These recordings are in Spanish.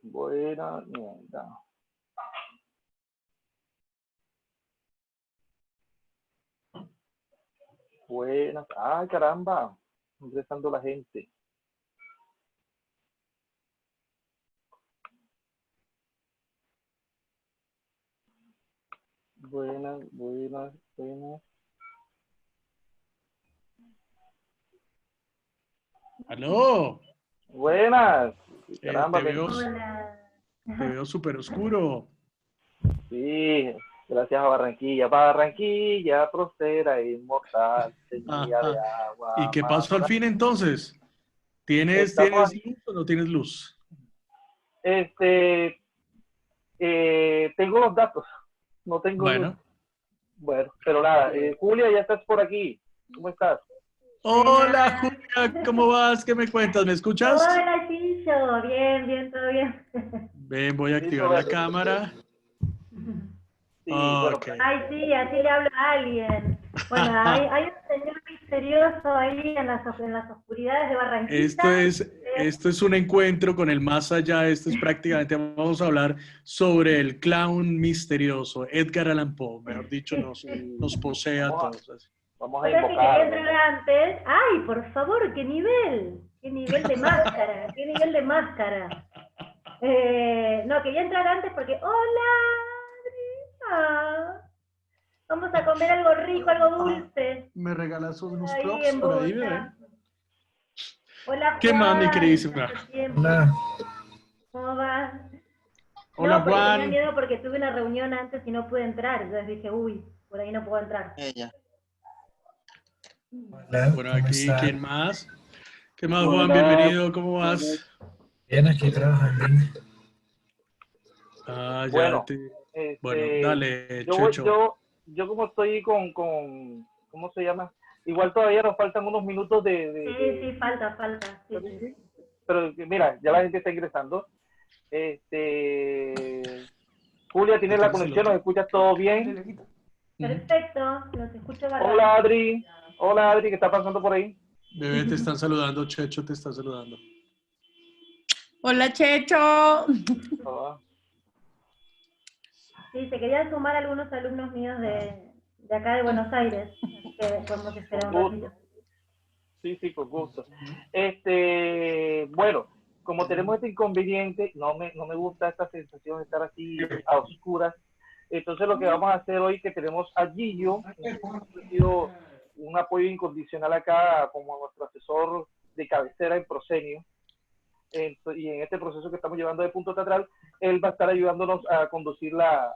Buena mierda. Buenas. ¡Ay, caramba! Ingresando la gente. Buenas, buenas, buenas. ¡Aló! Buenas. Caramba, te veo súper oscuro. Sí, gracias a Barranquilla. Barranquilla, próspera e inmortal, semilla de agua. ¿Y qué pasó al fin entonces? ¿Tienes luz o no tienes luz? Tengo los datos, no tengo luz. Bueno, pero nada, Julia, ya estás por aquí. ¿Cómo estás? Hola, Julia, ¿cómo vas? ¿Qué me cuentas? ¿Me escuchas? Hola, Chicho. Bien, bien, todo bien. Ven, voy a activar la cámara. Sí, bueno, ay, sí, así le hablo a alguien. Bueno, hay un señor misterioso ahí en las oscuridades de Barranquilla. Esto es un encuentro con el más allá. Esto es prácticamente, vamos a hablar sobre el clown misterioso, Edgar Allan Poe. Mejor dicho, nos posee a todos. Vamos a invocar. Que entrar antes. Ay, por favor, qué nivel de máscara, qué nivel de máscara. No, quería entrar antes porque, hola, Adriana. Vamos a comer algo rico, algo dulce. ¿Me regalas unos props por ahí, bebé? Hola, ¿Qué más, mi queridísima? Hola. ¿Cómo vas? Hola, no, Juan. Tenía miedo porque tuve una reunión antes y no pude entrar. Entonces dije, uy, por ahí no puedo entrar. Hola, bueno, aquí, está? ¿quién más? ¿Qué más, Juan? Bienvenido, ¿cómo vas? Bien, aquí trabajando. Bueno, bueno, dale, Checho. Yo como estoy con, ¿cómo se llama? Igual todavía nos faltan unos minutos Sí, falta. Sí. Pero mira, ya la gente está ingresando. Julia, ¿tienes la conexión? ¿Nos escuchas todo bien? Perfecto, los escucho bárbaro. Hola Adri, ¿qué está pasando por ahí? Bebé, te están saludando, Checho te está saludando. Hola, Checho. Sí, se querían sumar algunos alumnos míos de acá de Buenos Aires, así que podemos esperar un ratito. Sí, con gusto. Bueno, como tenemos este inconveniente, no me gusta esta sensación de estar así a oscuras. Entonces lo que vamos a hacer hoy, que tenemos a Gillo, un apoyo incondicional acá como nuestro asesor de cabecera en Prosenio, y en este proceso que estamos llevando de Punto Teatral, él va a estar ayudándonos a conducir la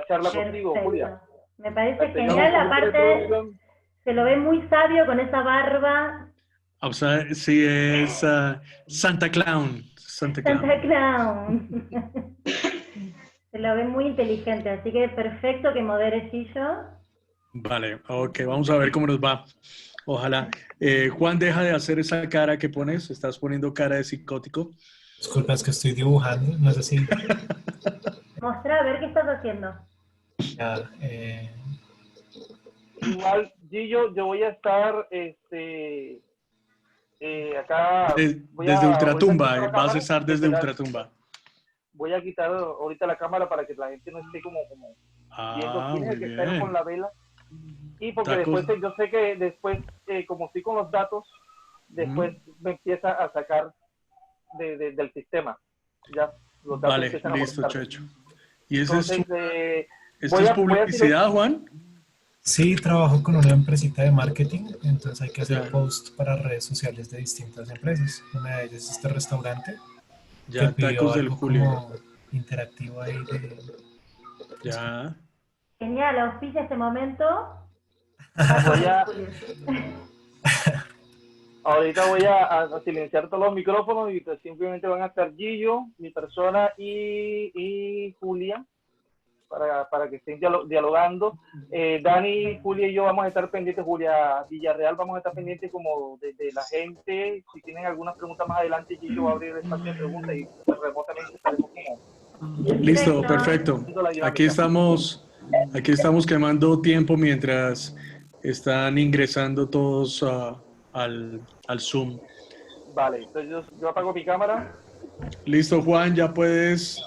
charla contigo, Julia. Me parece genial, aparte se lo ve muy sabio con esa barba. O sea, sí, es Santa Clown. Santa Clown. Se lo ve muy inteligente, así que perfecto que modere Gillo. Vale, ok, vamos a ver cómo nos va. Ojalá. Juan, deja de hacer esa cara que pones. Estás poniendo cara de psicótico. Disculpa, es que estoy dibujando, no sé si... Mostra, a ver qué estás haciendo. Ya, Igual, Gillo, yo voy a estar acá... desde Ultratumba, vas a estar desde Ultratumba. Voy a quitar ahorita la cámara para que la gente no esté como viendo quién es el que está con la vela. Y porque después, yo sé que después, como estoy con los datos, después me empieza a sacar del sistema. Ya, los datos vale, listo, Checho. ¿Y esa es publicidad, Juan? Sí, trabajo con una empresita de marketing, entonces hay que hacer posts para redes sociales de distintas empresas. Una de ellas es este restaurante. Ya, Tacos del Julio. Como interactivo ahí Ya. Genial, auspicia este momento. Ahorita voy a silenciar todos los micrófonos y simplemente van a estar Gillo, mi persona y Julia para que estén dialogando. Dani, Julia y yo vamos a estar pendientes, Julia Villarreal, vamos a estar pendientes como de la gente. Si tienen alguna pregunta más adelante, Gillo va a abrir el espacio de preguntas y remotamente estaremos como... Listo, perfecto. Aquí estamos quemando tiempo mientras están ingresando todos al Zoom. Vale, entonces yo apago mi cámara. Listo, Juan, ya puedes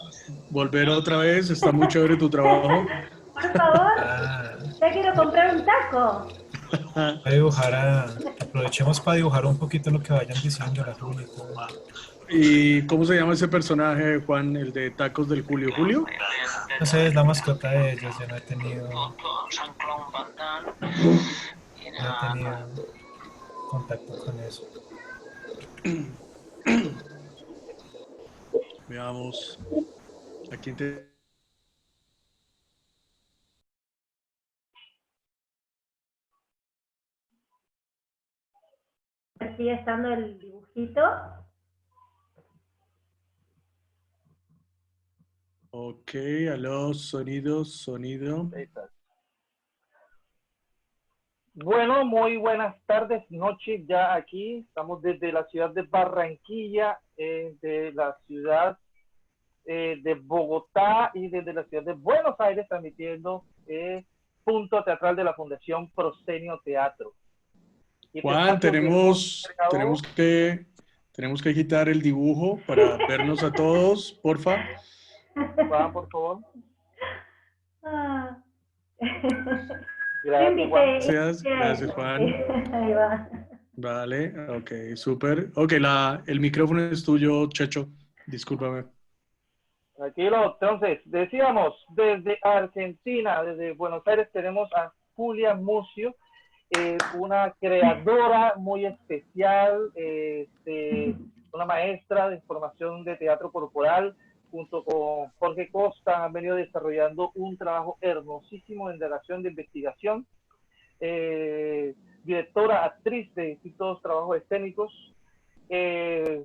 volver otra vez. Está muy chévere tu trabajo. Por favor, Ah, ya quiero comprar un taco. voy a dibujar aprovechemos para dibujar un poquito lo que vayan diciendo la Juli. ¿Y cómo se llama ese personaje, Juan? El de Tacos del Julio. ¿Julio? No sé, es la mascota de ellos, yo no he tenido contacto con eso. Veamos. ¿A quién te...? Sigue estando el dibujito. Ok, aló, sonido. Ahí está. Bueno, muy buenas tardes, noches ya aquí. Estamos desde la ciudad de Barranquilla, de la ciudad de Bogotá y desde la ciudad de Buenos Aires, transmitiendo Punto Teatral de la Fundación Proscenio Teatro. Juan, tenemos que quitar el dibujo para vernos a todos, porfa. Juan, por favor. Ah. Gracias, Juan. Ahí va. Vale, ok, súper. Ok, el micrófono es tuyo, Checho. Discúlpame. Tranquilo, entonces, decíamos, desde Argentina, desde Buenos Aires, tenemos a Julia Mucio, una creadora muy especial, una maestra de formación de teatro corporal, junto con Jorge Costa, han venido desarrollando un trabajo hermosísimo en relación de investigación, directora, actriz de distintos trabajos escénicos, que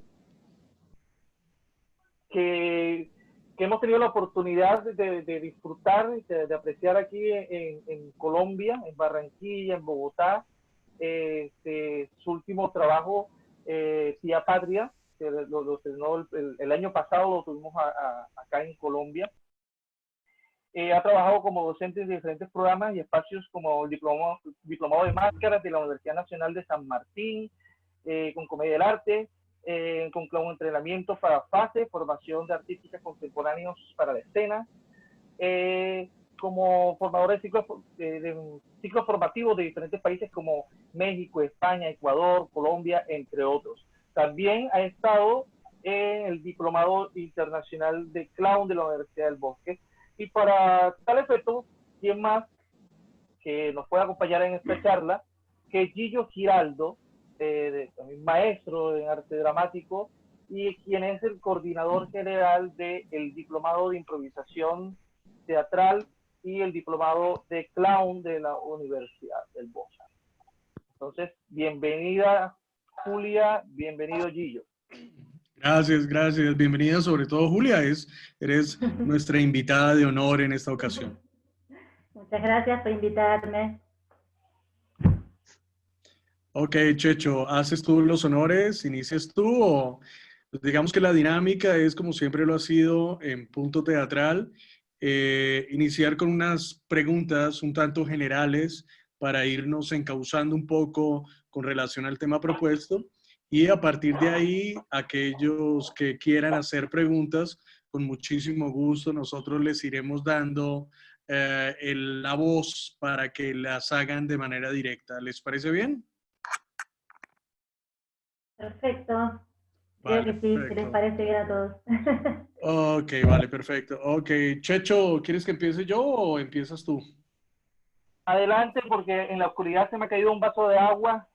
hemos tenido la oportunidad de disfrutar, de apreciar aquí en Colombia, en Barranquilla, en Bogotá, su último trabajo, Tía Patria, que lo estrenó el año pasado, lo tuvimos acá en Colombia. Ha trabajado como docente en diferentes programas y espacios como el diplomado de máscaras de la Universidad Nacional de San Martín, con Comedia del Arte, con Clown Entrenamiento para Fase, formación de artísticas contemporáneos para la escena, como formador de ciclos formativos de diferentes países como México, España, Ecuador, Colombia, entre otros. También ha estado en el Diplomado Internacional de Clown de la Universidad del Bosque. Y para tal efecto, ¿quién más que nos puede acompañar en esta charla? Que Gillo Giraldo, maestro en arte dramático y quien es el coordinador general del Diplomado de Improvisación Teatral y el Diplomado de Clown de la Universidad del Bosque. Entonces, bienvenida Julia, bienvenido Gillo. Gracias. Bienvenida sobre todo Julia, eres nuestra invitada de honor en esta ocasión. Muchas gracias por invitarme. Ok, Checho, ¿haces tú los honores? ¿Inicias tú? O pues digamos que la dinámica es como siempre lo ha sido en Punto Teatral, iniciar con unas preguntas un tanto generales para irnos encauzando un poco con relación al tema propuesto y a partir de ahí, aquellos que quieran hacer preguntas, con muchísimo gusto nosotros les iremos dando la voz para que las hagan de manera directa. ¿Les parece bien? Perfecto. Creo que sí, que les parece bien a todos. Ok, vale, perfecto. Ok, Checho, ¿quieres que empiece yo o empiezas tú? Adelante, porque en la oscuridad se me ha caído un vaso de agua.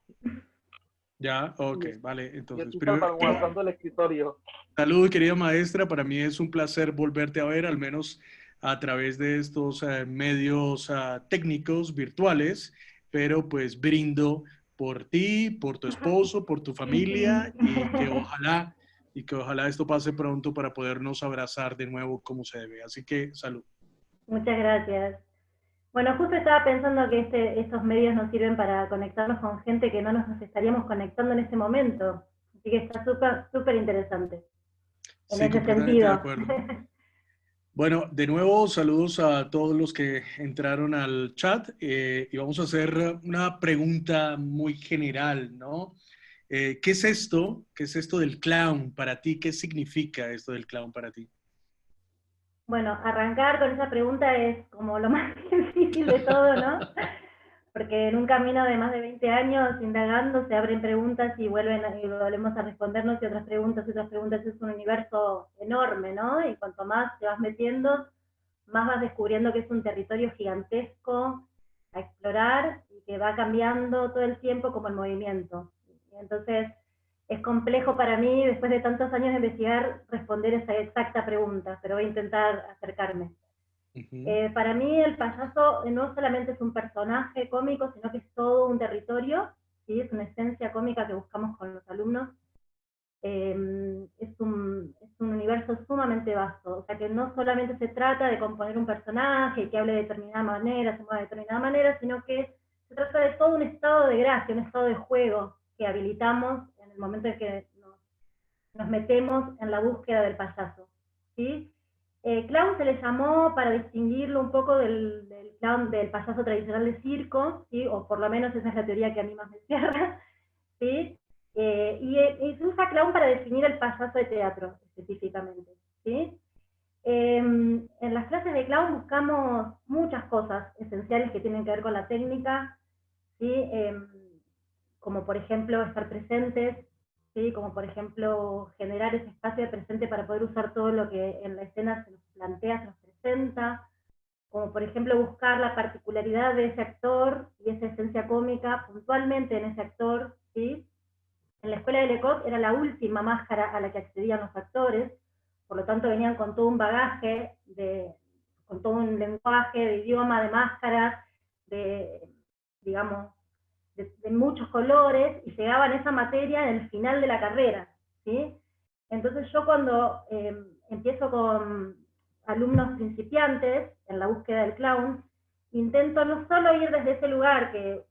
Ya, ok, vale. Entonces, guardando el escritorio. Salud, querida maestra. Para mí es un placer volverte a ver, al menos a través de estos medios técnicos virtuales, pero pues brindo por ti, por tu esposo, por tu familia y que ojalá esto pase pronto para podernos abrazar de nuevo como se debe. Así que salud. Muchas gracias. Bueno, justo estaba pensando que estos medios nos sirven para conectarnos con gente que no nos estaríamos conectando en este momento. Así que está súper interesante. En ese sentido. De acuerdo. Bueno, de nuevo, saludos a todos los que entraron al chat y vamos a hacer una pregunta muy general, ¿no? ¿Qué es esto? ¿Qué es esto del clown para ti? ¿Qué significa esto del clown para ti? Bueno, arrancar con esa pregunta es como lo más difícil de todo, ¿no? Porque en un camino de más de 20 años indagando se abren preguntas y volvemos a respondernos y otras preguntas, es un universo enorme, ¿no? Y cuanto más te vas metiendo, más vas descubriendo que es un territorio gigantesco a explorar y que va cambiando todo el tiempo como el movimiento. Y entonces es complejo para mí, después de tantos años de investigar, responder esa exacta pregunta, pero voy a intentar acercarme. Para mí el payaso no solamente es un personaje cómico, sino que es todo un territorio, ¿sí? Es una esencia cómica que buscamos con los alumnos. Es un universo sumamente vasto, o sea que no solamente se trata de componer un personaje que hable de determinada manera, se mueva de determinada manera, sino que se trata de todo un estado de gracia, un estado de juego que habilitamos en el momento en que nos metemos en la búsqueda del payaso, ¿sí? Clown se le llamó para distinguirlo un poco del clown, del payaso tradicional de circo, ¿sí? O por lo menos esa es la teoría que a mí más me cierra, ¿sí? Y se usa clown para definir el payaso de teatro, específicamente, ¿sí? En las clases de clown buscamos muchas cosas esenciales que tienen que ver con la técnica, ¿sí? Como por ejemplo estar presentes, ¿sí? Como por ejemplo generar ese espacio de presente para poder usar todo lo que en la escena se nos plantea, se nos presenta, como por ejemplo buscar la particularidad de ese actor y esa esencia cómica puntualmente en ese actor, ¿sí? En la escuela de Lecoq era la última máscara a la que accedían los actores, por lo tanto venían con todo un bagaje, con todo un lenguaje de idioma, de máscaras, digamos, de muchos colores, y llegaban a esa materia en el final de la carrera, ¿sí? Entonces yo cuando empiezo con alumnos principiantes en la búsqueda del clown, intento no solo ir desde ese lugar que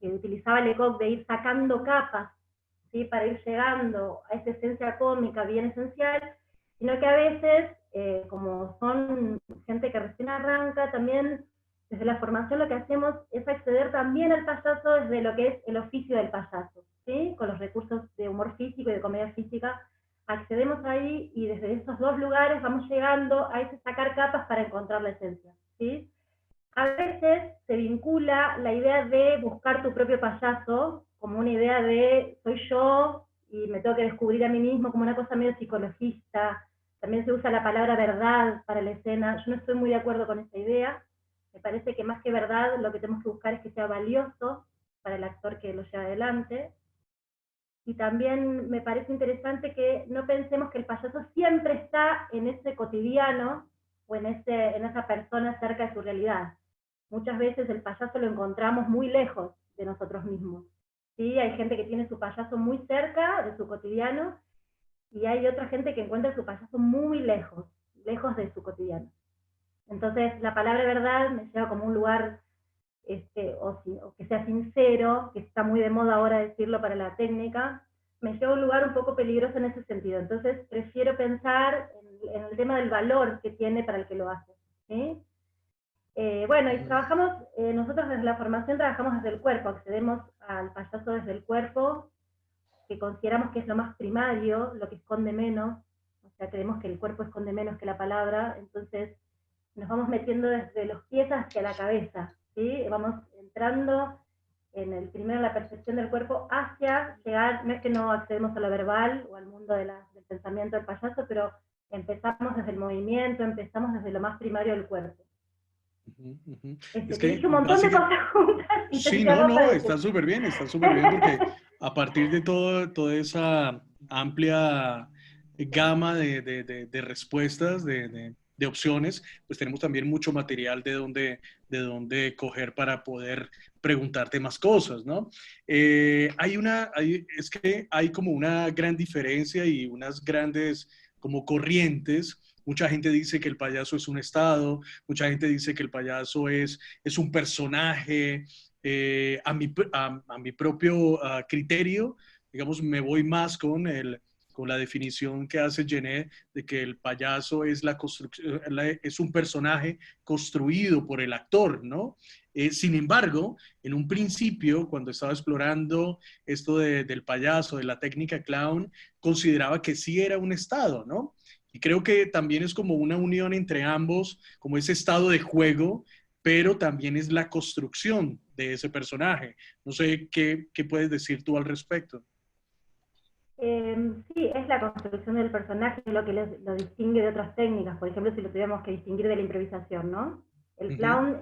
utilizaba Lecoq de ir sacando capas, ¿sí? Para ir llegando a esa esencia cómica bien esencial, sino que a veces, como son gente que recién arranca, también desde la formación lo que hacemos es acceder también al payaso desde lo que es el oficio del payaso, ¿sí? Con los recursos de humor físico y de comedia física, accedemos ahí y desde esos dos lugares vamos llegando a ese sacar capas para encontrar la esencia, ¿sí? A veces se vincula la idea de buscar tu propio payaso como una idea de soy yo y me tengo que descubrir a mí mismo, como una cosa medio psicologista. También se usa la palabra verdad para la escena. Yo no estoy muy de acuerdo con esa idea. Me parece que más que verdad lo que tenemos que buscar es que sea valioso para el actor que lo lleva adelante. Y también me parece interesante que no pensemos que el payaso siempre está en ese cotidiano o en esa persona cerca de su realidad. Muchas veces el payaso lo encontramos muy lejos de nosotros mismos. ¿Sí? Hay gente que tiene su payaso muy cerca de su cotidiano, y hay otra gente que encuentra su payaso muy lejos de su cotidiano. Entonces la palabra verdad me lleva como un lugar, o que sea sincero, que está muy de moda ahora decirlo para la técnica, me lleva a un lugar un poco peligroso en ese sentido. Entonces prefiero pensar en el tema del valor que tiene para el que lo hace, ¿sí? Bueno, y nosotros desde la formación trabajamos desde el cuerpo, accedemos al payaso desde el cuerpo, que consideramos que es lo más primario, lo que esconde menos, o sea, creemos que el cuerpo esconde menos que la palabra, entonces nos vamos metiendo desde los pies hacia la cabeza, ¿sí? Vamos entrando primero en la percepción del cuerpo hacia llegar, no es que no accedemos a lo verbal o al mundo del pensamiento del payaso, pero empezamos desde el movimiento, empezamos desde lo más primario del cuerpo. Es que un montón de cosas juntas. Sí, no, está súper bien porque a partir de toda esa amplia gama de respuestas, de opciones, pues tenemos también mucho material de dónde coger para poder preguntarte más cosas, ¿no? Es que hay como una gran diferencia y unas grandes como corrientes. Mucha gente dice que el payaso es un estado, mucha gente dice que el payaso es un personaje. A mi propio criterio, digamos, me voy más con con la definición que hace Genet de que el payaso es, es un personaje construido por el actor, ¿no? Sin embargo, en un principio, cuando estaba explorando esto del payaso, de la técnica clown, consideraba que sí era un estado, ¿no? Y creo que también es como una unión entre ambos, como ese estado de juego, pero también es la construcción de ese personaje. No sé qué puedes decir tú al respecto. Sí, es la construcción del personaje lo que lo distingue de otras técnicas. Por ejemplo, si lo tuviéramos que distinguir de la improvisación, ¿no? El clown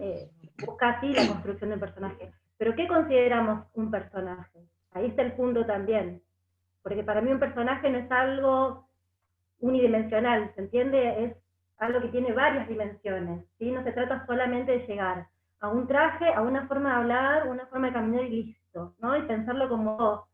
busca así la construcción del personaje. Pero ¿qué consideramos un personaje? Ahí está el punto también. Porque para mí un personaje no es algo unidimensional, ¿se entiende? Es algo que tiene varias dimensiones, ¿sí? No se trata solamente de llegar a un traje, a una forma de hablar, una forma de caminar y listo, ¿no? Y pensarlo como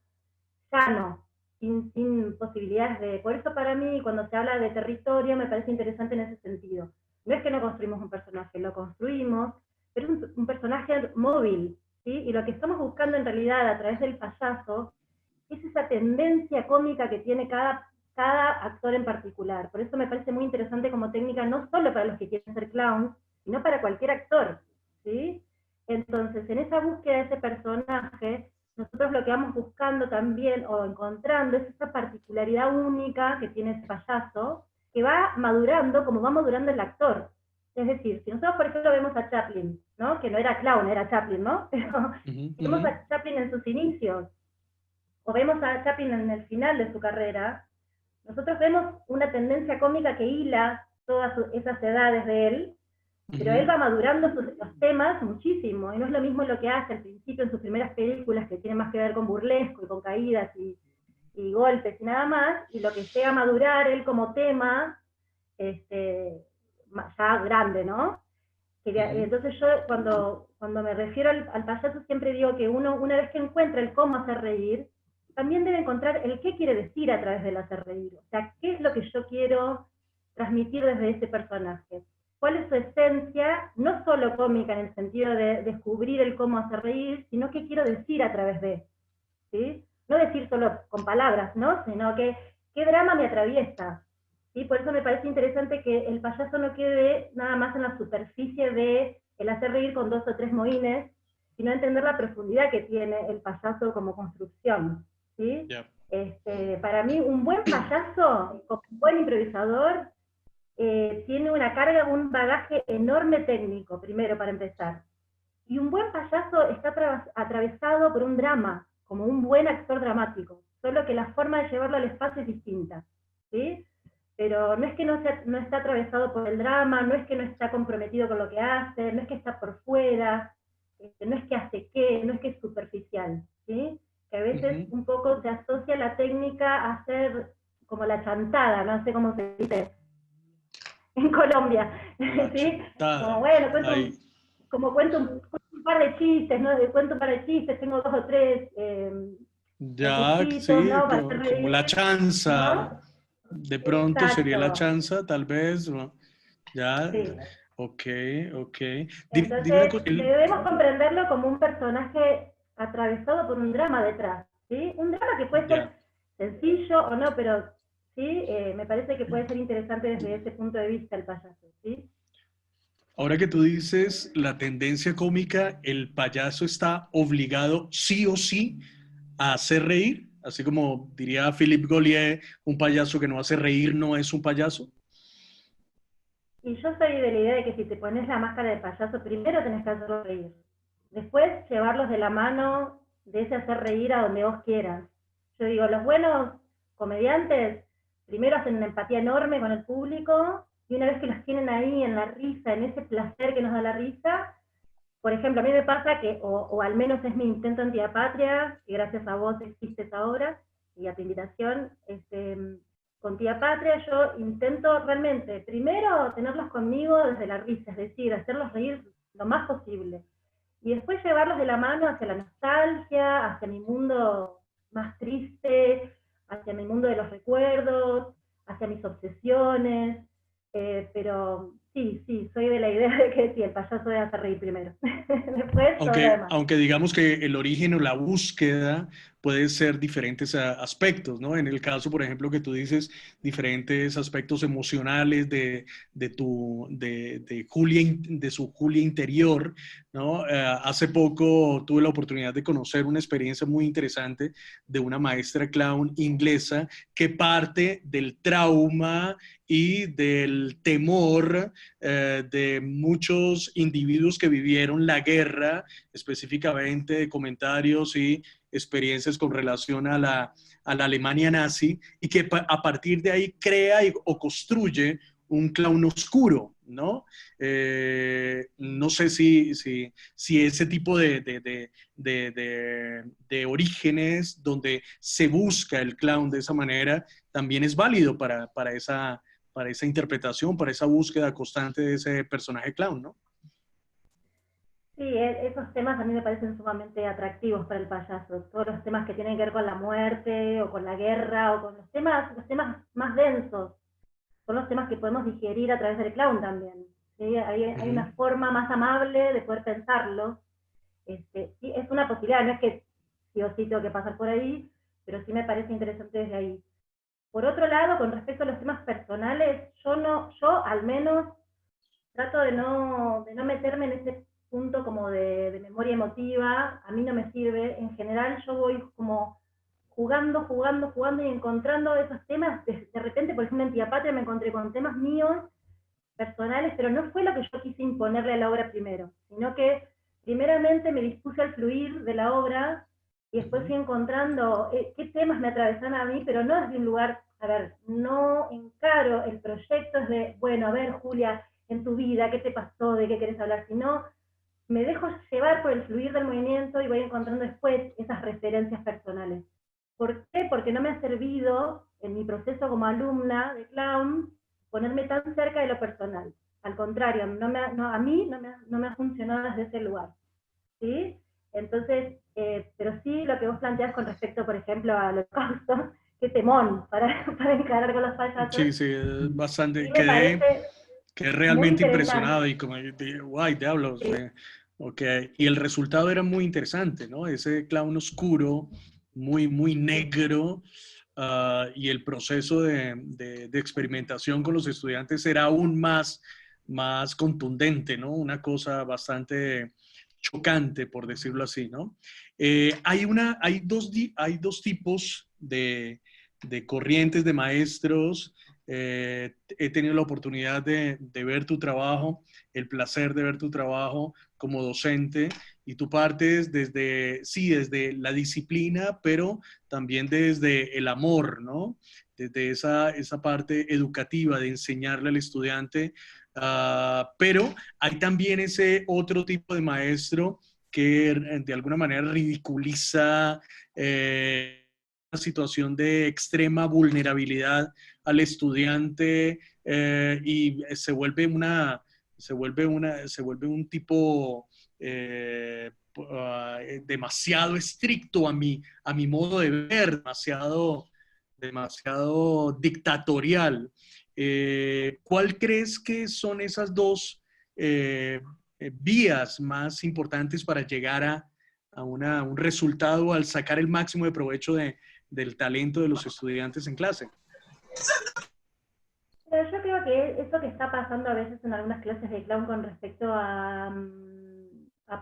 llano, sin posibilidades de... Por eso para mí, cuando se habla de territorio, me parece interesante en ese sentido. No es que no construimos un personaje, lo construimos, pero es un personaje móvil, ¿sí? Y lo que estamos buscando en realidad a través del payaso es esa tendencia cómica que tiene cada actor en particular. Por eso me parece muy interesante como técnica, no solo para los que quieren ser clowns, sino para cualquier actor, ¿sí? Entonces, en esa búsqueda de ese personaje, nosotros lo que vamos buscando también, o encontrando, es esa particularidad única que tiene ese payaso, que va madurando como va madurando el actor. Es decir, si nosotros, por ejemplo, vemos a Chaplin, ¿no? Que no era clown, era Chaplin, ¿no? Pero vemos a Chaplin en sus inicios, o vemos a Chaplin en el final de su carrera, nosotros vemos una tendencia cómica que hila todas esas edades de él, pero él va madurando los temas muchísimo, y no es lo mismo lo que hace al principio en sus primeras películas, que tiene más que ver con burlesco y con caídas y golpes y nada más, y lo que llega a madurar él como tema, ya grande, ¿no? Entonces yo cuando me refiero al payaso siempre digo que uno, una vez que encuentra el cómo hacer reír, también debe encontrar el qué quiere decir a través del hacer reír. O sea, qué es lo que yo quiero transmitir desde ese personaje. ¿Cuál es su esencia? No solo cómica en el sentido de descubrir el cómo hacer reír, sino qué quiero decir a través de, ¿sí? No decir solo con palabras, ¿no? Sino que qué drama me atraviesa. ¿Sí? Por eso me parece interesante que el payaso no quede nada más en la superficie de el hacer reír con 2 o 3 mohines, sino entender la profundidad que tiene el payaso como construcción. ¿Sí? Yeah. Para mí, un buen payaso, como un buen improvisador, tiene una carga, un bagaje enorme técnico, primero para empezar. Y un buen payaso está atravesado por un drama, como un buen actor dramático, solo que la forma de llevarlo al espacio es distinta, ¿sí? Pero no es que no está atravesado por el drama, no es que no está comprometido con lo que hace, no es que está por fuera, no es que hace qué, no es que es superficial, ¿sí? Que a veces un poco se asocia la técnica a hacer como la chantada, no sé cómo se dice en Colombia, ¿sí? Como bueno, cuento un par de chistes, ¿no? Cuento un par de chistes, tengo 2 o 3 ya, sí, ¿no? Para hacer reír, como la chanza, ¿no? de pronto sería la Exacto. chanza, tal vez, ¿no? Ya, Sí. ok. Dime una Entonces, cosa, debemos comprenderlo como un personaje atravesado por un drama detrás, ¿sí? Un drama que puede ser sencillo o no, pero sí, me parece que puede ser interesante desde ese punto de vista el payaso, ¿sí? ahora que tú dices la tendencia cómica, ¿el payaso está obligado sí o sí a hacer reír? Así como diría Philippe Gaulier, un payaso que no hace reír no es un payaso. Y yo soy de la idea de que si te pones la máscara de payaso, primero tenés que hacerlo reír. Después, llevarlos de la mano de ese hacer reír a donde vos quieras. Yo digo, los buenos comediantes primero hacen una empatía enorme con el público, y una vez que los tienen ahí en la risa, en ese placer que nos da la risa, por ejemplo, a mí me pasa que, o al menos es mi intento en Tía Patria, que gracias a vos existe esa obra, y a tu invitación, con Tía Patria yo intento realmente, primero, tenerlos conmigo desde la risa, es decir, hacerlos reír lo más posible, y después llevarlos de la mano hacia la nostalgia, hacia mi mundo más triste, hacia mi mundo de los recuerdos, hacia mis obsesiones, pero sí, soy de la idea de que sí, el payaso debe hacer reír primero. Después todo lo demás. Aunque digamos que el origen o la búsqueda puede ser diferentes aspectos, ¿no? En el caso, por ejemplo, que tú dices, diferentes aspectos emocionales de Julia, de su Julia interior, ¿no? Hace poco tuve la oportunidad de conocer una experiencia muy interesante de una maestra clown inglesa que parte del trauma y del temor de muchos individuos que vivieron la guerra, específicamente de comentarios y experiencias con relación a la Alemania nazi, y que a partir de ahí crea o construye un clown oscuro, ¿no? No sé si ese tipo de orígenes donde se busca el clown de esa manera también es válido para esa interpretación, para esa búsqueda constante de ese personaje clown, ¿no? Sí, esos temas a mí me parecen sumamente atractivos para el payaso. Todos los temas que tienen que ver con la muerte, o con la guerra, o con los temas más densos, son los temas que podemos digerir a través del clown también. ¿Sí? Hay una forma más amable de poder pensarlo. Sí, es una posibilidad, no es que sí o sí tengo que pasar por ahí, pero sí me parece interesante desde ahí. Por otro lado, con respecto a los temas personales, yo al menos trato de no meterme en ese punto como de memoria emotiva. A mí no me sirve. En general yo voy como jugando y encontrando esos temas. De repente, por ejemplo, en Tía Patria me encontré con temas míos, personales, pero no fue lo que yo quise imponerle a la obra primero, sino que primeramente me dispuse al fluir de la obra y después fui encontrando qué temas me atravesan a mí, pero no desde un lugar, a ver, no encaro el proyecto de, bueno, a ver, Julia, en tu vida, ¿qué te pasó? ¿De qué querés hablar? Sino me dejo llevar por el fluir del movimiento y voy encontrando después esas referencias personales. ¿Por qué? Porque no me ha servido en mi proceso como alumna de clown ponerme tan cerca de lo personal. Al contrario, a mí no me ha funcionado desde ese lugar. ¿Sí? Entonces, pero sí lo que vos planteás con respecto, por ejemplo, al holocausto, qué temón para encarar con los payasos. Sí, sí, es bastante. Sí, quedé Realmente impresionado y como, guay, diablos. Sí. Okay. Y el resultado era muy interesante, ¿no? Ese clown oscuro, muy negro, y el proceso de experimentación con los estudiantes era aún más contundente, ¿no? Una cosa bastante chocante, por decirlo así, ¿no? Hay dos tipos de corrientes de maestros. He tenido la oportunidad de ver tu trabajo, el placer de ver tu trabajo como docente, y tú partes desde la disciplina, pero también desde el amor, ¿no? Desde esa parte educativa de enseñarle al estudiante, pero hay también ese otro tipo de maestro que de alguna manera ridiculiza una situación de extrema vulnerabilidad al estudiante, y se vuelve un tipo demasiado estricto a mi modo de ver, demasiado dictatorial. ¿Cuál crees que son esas dos vías más importantes para llegar a un resultado al sacar el máximo de provecho del talento de los estudiantes en clase? Pero yo creo que eso que está pasando a veces en algunas clases de clown con respecto a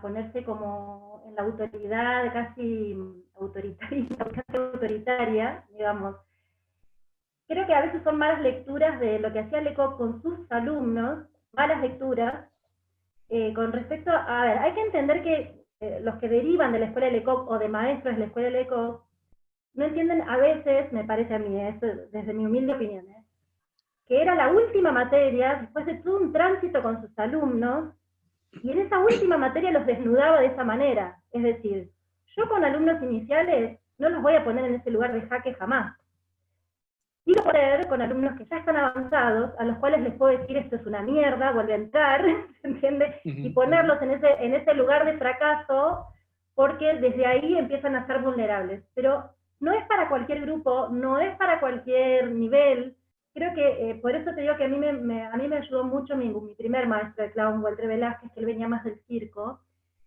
ponerse como en la autoridad casi autoritaria, digamos, creo que a veces son malas lecturas de lo que hacía Lecoq con sus alumnos, malas lecturas, con respecto a ver, hay que entender que los que derivan de la escuela de Lecoq o de maestros de la escuela de Lecoq no entienden a veces, me parece a mí, esto desde mi humilde opinión, que era la última materia, después de todo un tránsito con sus alumnos, y en esa última materia los desnudaba de esa manera. Es decir, yo con alumnos iniciales no los voy a poner en ese lugar de jaque jamás. Y lo poner con alumnos que ya están avanzados, a los cuales les puedo decir esto es una mierda, vuelve a entrar, ¿se entiende? Y ponerlos en ese lugar de fracaso, porque desde ahí empiezan a ser vulnerables. Pero no es para cualquier grupo, no es para cualquier nivel. creo que por eso te digo que a mí me ayudó mucho mi primer maestro de clown, Walter Velázquez, que él venía más del circo,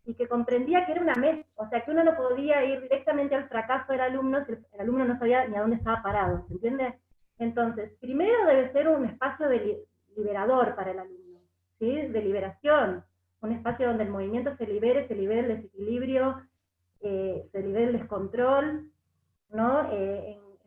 y que comprendía que era una mezcla, o sea, que uno no podía ir directamente al fracaso del alumno si el alumno no sabía ni a dónde estaba parado, ¿se entiende? Entonces, primero debe ser un espacio liberador para el alumno, ¿sí? De liberación, un espacio donde el movimiento se libere el desequilibrio, se libere el descontrol, ¿no?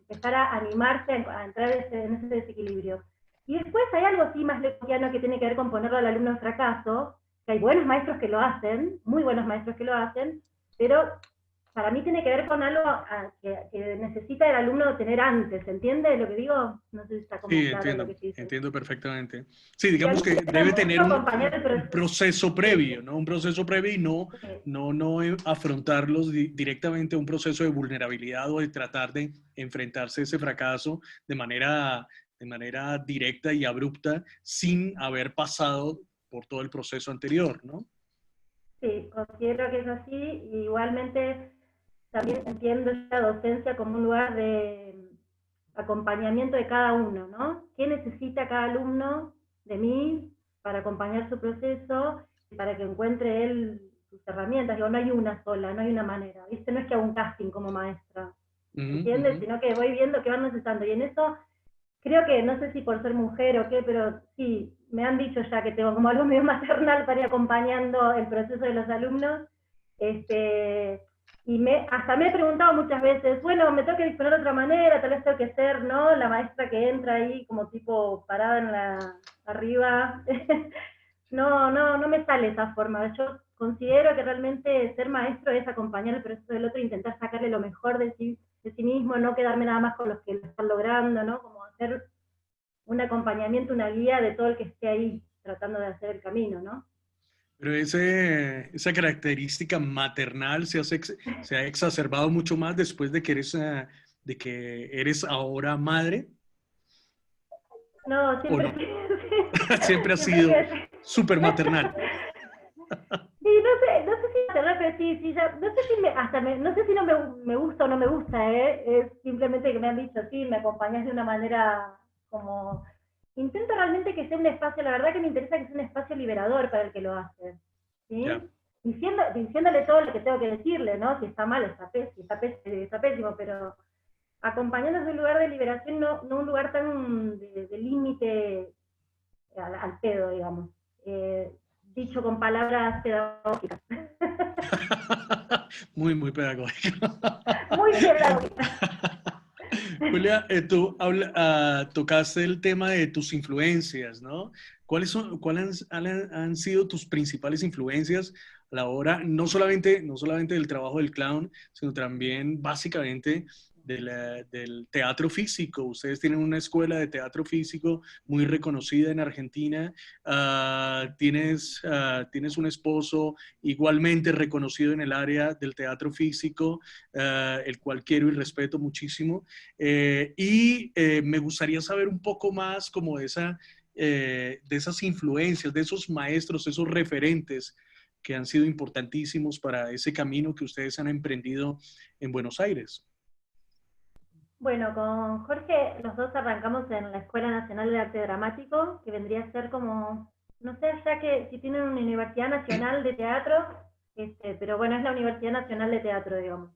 Empezar a animarse a entrar en ese desequilibrio. Y después hay algo sí más leuciano que tiene que ver con ponerlo al alumno en fracaso, que hay buenos maestros que lo hacen, muy buenos maestros que lo hacen, pero para mí tiene que ver con algo que necesita el alumno tener antes, ¿entiende lo que digo? No sé si está como Sí, claro entiendo, lo que dice. entiendo perfectamente. Sí, digamos que debe tener un proceso previo, ¿no? Un proceso previo y no afrontarlos directamente a un proceso de vulnerabilidad o de tratar de enfrentarse a ese fracaso de manera directa y abrupta sin haber pasado por todo el proceso anterior, ¿no? Sí, considero que es así. Y igualmente también entiendo la docencia como un lugar de acompañamiento de cada uno, ¿no? ¿Qué necesita cada alumno de mí para acompañar su proceso y para que encuentre él sus herramientas? Digo, no hay una sola, no hay una manera, ¿viste? No es que hago un casting como maestra, ¿entiendes? Sino que voy viendo qué van necesitando. Y en eso creo que, no sé si por ser mujer o qué, pero sí, me han dicho ya que tengo como algo medio maternal para ir acompañando el proceso de los alumnos. Y hasta me he preguntado muchas veces, bueno, me tengo que disponer de otra manera, tal vez tengo que ser, ¿no? La maestra que entra ahí como tipo parada arriba. No me sale esa forma. Yo considero que realmente ser maestro es acompañar el proceso del otro e intentar sacarle lo mejor de sí mismo, no quedarme nada más con los que lo están logrando, ¿no? Como hacer un acompañamiento, una guía de todo el que esté ahí tratando de hacer el camino, ¿no? Pero esa característica maternal se ha exacerbado mucho más después de que eres ahora madre. No, siempre, ¿O no? Siempre ha sido súper maternal. Sí, no sé si maternal, pero sí, ya, no sé si no sé si no me gusta o no me gusta, es simplemente que me han dicho, sí, me acompañas de una manera como, intento realmente que sea un espacio, la verdad que me interesa que sea un espacio liberador para el que lo hace, ¿sí? Yeah. Diciéndole todo lo que tengo que decirle, ¿no? Si está mal, está pésimo, pero acompañándose de un lugar de liberación, no un lugar tan de límite al pedo, digamos. Dicho con palabras pedagógicas. Muy pedagógico. Muy pedagógica. Julia, tú tocaste el tema de tus influencias, ¿no? ¿Cuáles han sido tus principales influencias a la hora, no solamente del trabajo del clown, sino también básicamente del teatro físico? Ustedes tienen una escuela de teatro físico muy reconocida en Argentina. Tienes un esposo igualmente reconocido en el área del teatro físico, el cual quiero y respeto muchísimo. Me gustaría saber un poco más como de esas influencias, de esos maestros, esos referentes que han sido importantísimos para ese camino que ustedes han emprendido en Buenos Aires. Bueno, con Jorge los dos arrancamos en la Escuela Nacional de Arte Dramático, que vendría a ser como, no sé, ya que si tienen una Universidad Nacional de Teatro, pero bueno, es la Universidad Nacional de Teatro, digamos.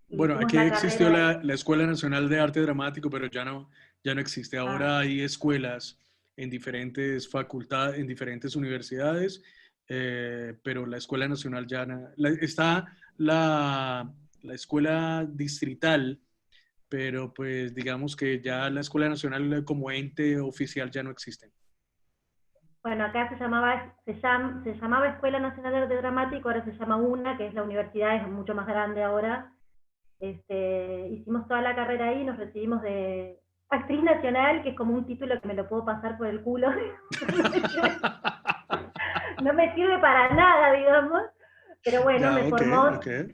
Bueno, aquí existió la Escuela Nacional de Arte Dramático, pero ya no existe. Ahora hay escuelas en diferentes facultades, en diferentes universidades, pero la Escuela Nacional ya está la Escuela Distrital, pero pues digamos que ya la Escuela Nacional como ente oficial ya no existe. Bueno, acá se llamaba Escuela Nacional de Arte Dramático, ahora se llama UNA, que es la universidad, es mucho más grande ahora. Hicimos toda la carrera ahí, nos recibimos de actriz nacional, que es como un título que me lo puedo pasar por el culo. No me sirve para nada, digamos, pero bueno, me formó. Okay.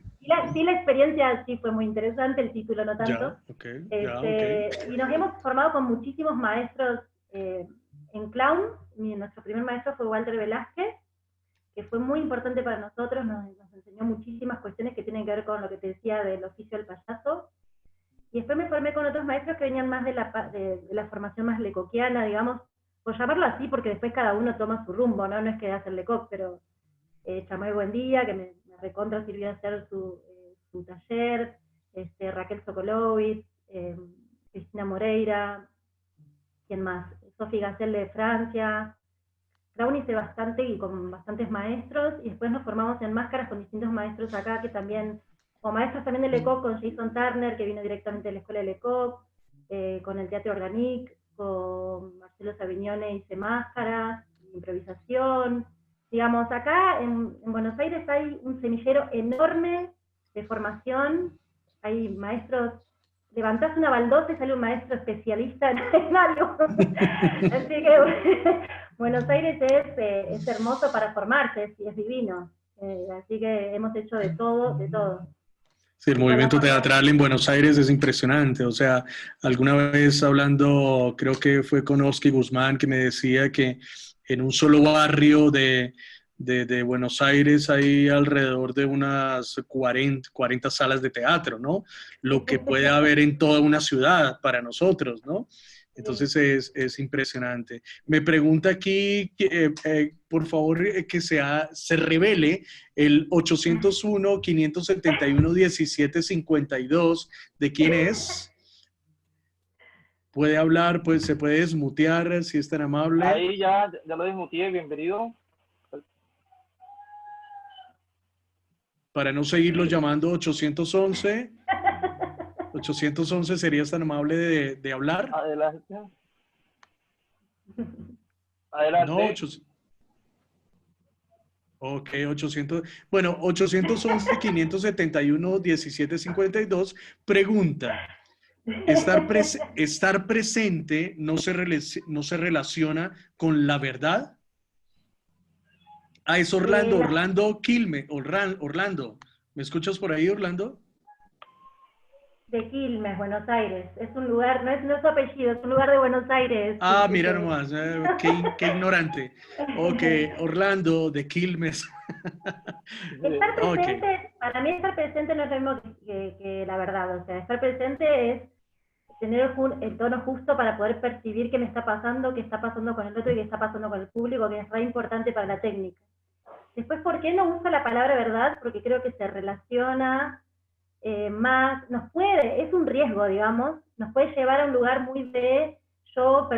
Sí, la experiencia sí fue muy interesante, el título no tanto. Y nos hemos formado con muchísimos maestros en clown. Nuestro primer maestro fue Walter Velázquez, que fue muy importante para nosotros, nos enseñó muchísimas cuestiones que tienen que ver con lo que te decía del oficio del payaso. y después me formé con otros maestros que venían más de la formación más lecoquiana, digamos, por llamarlo así, porque después cada uno toma su rumbo, ¿no? No es que hace el Lecoq, pero Chamoy Buendía, que me recontra sirvió a hacer su taller, Raquel Sokolovitz, Cristina Moreira, ¿quién más? Sofi Gacel de Francia. Clown hice bastante y con bastantes maestros, y después nos formamos en máscaras con distintos maestros acá, que también, o maestros también de Lecoq, con Jason Turner, que vino directamente de la escuela de Lecoq, con el Teatro Organique, con Marcelo Savignone hice máscaras, improvisación. Digamos, acá en Buenos Aires hay un semillero enorme de formación, hay maestros, levantás una baldosa y sale un maestro especialista en algo. Así que Buenos Aires es hermoso para formarse, es divino. Así que hemos hecho de todo, de todo. Sí, el movimiento teatral en Buenos Aires es impresionante. O sea, alguna vez hablando, creo que fue con Oski Guzmán, que me decía que en un solo barrio de Buenos Aires hay alrededor de unas 40 salas de teatro, ¿no? Lo que puede haber en toda una ciudad para nosotros, ¿no? Entonces es impresionante. Me pregunta aquí, por favor, que se revele el 801-571-1752. ¿De quién es? ¿Puede hablar? Pues, ¿se puede desmutear si es tan amable? Ahí ya lo desmuteé, bienvenido. Para no seguirlo llamando 811. 811, ¿serías tan amable de hablar? Adelante. Adelante. No, 800. Ok, 800. Bueno, 811-571-1752 pregunta. ¿Estar presente no se relaciona con la verdad? Ah, es Orlando, Orlando Quilmes. Orlando. ¿Me escuchas por ahí, Orlando? De Quilmes, Buenos Aires. Es un lugar, no es su apellido, es un lugar de Buenos Aires. Ah, mira nomás, qué ignorante. Ok, Orlando de Quilmes. Estar presente, para mí estar presente no es lo mismo que la verdad. O sea, estar presente es tener el tono justo para poder percibir qué me está pasando, qué está pasando con el otro y qué está pasando con el público, que es re importante para la técnica. Después, ¿por qué no uso la palabra verdad? Porque creo que se relaciona más, es un riesgo, digamos, nos puede llevar a un lugar muy de yo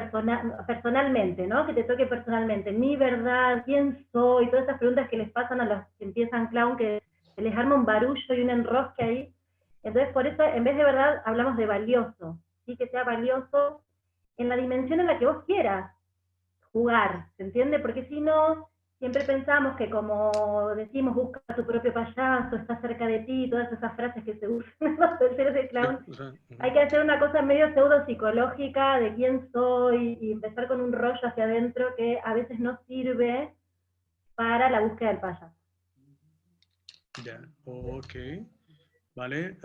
personalmente, ¿no? Que te toque personalmente, mi verdad, quién soy, todas esas preguntas que les pasan a los que empiezan clown, que se les arma un barullo y un enrosque ahí. Entonces, por eso, en vez de verdad, hablamos de valioso, ¿sí? Que sea valioso en la dimensión en la que vos quieras jugar, ¿se entiende? Porque si no, siempre pensamos que, como decimos, busca tu propio payaso, está cerca de ti, todas esas frases que se usan en los talleres de clown. Hay que hacer una cosa medio pseudo psicológica de quién soy y empezar con un rollo hacia adentro que a veces no sirve para la búsqueda del payaso. Ya, ok. Vale,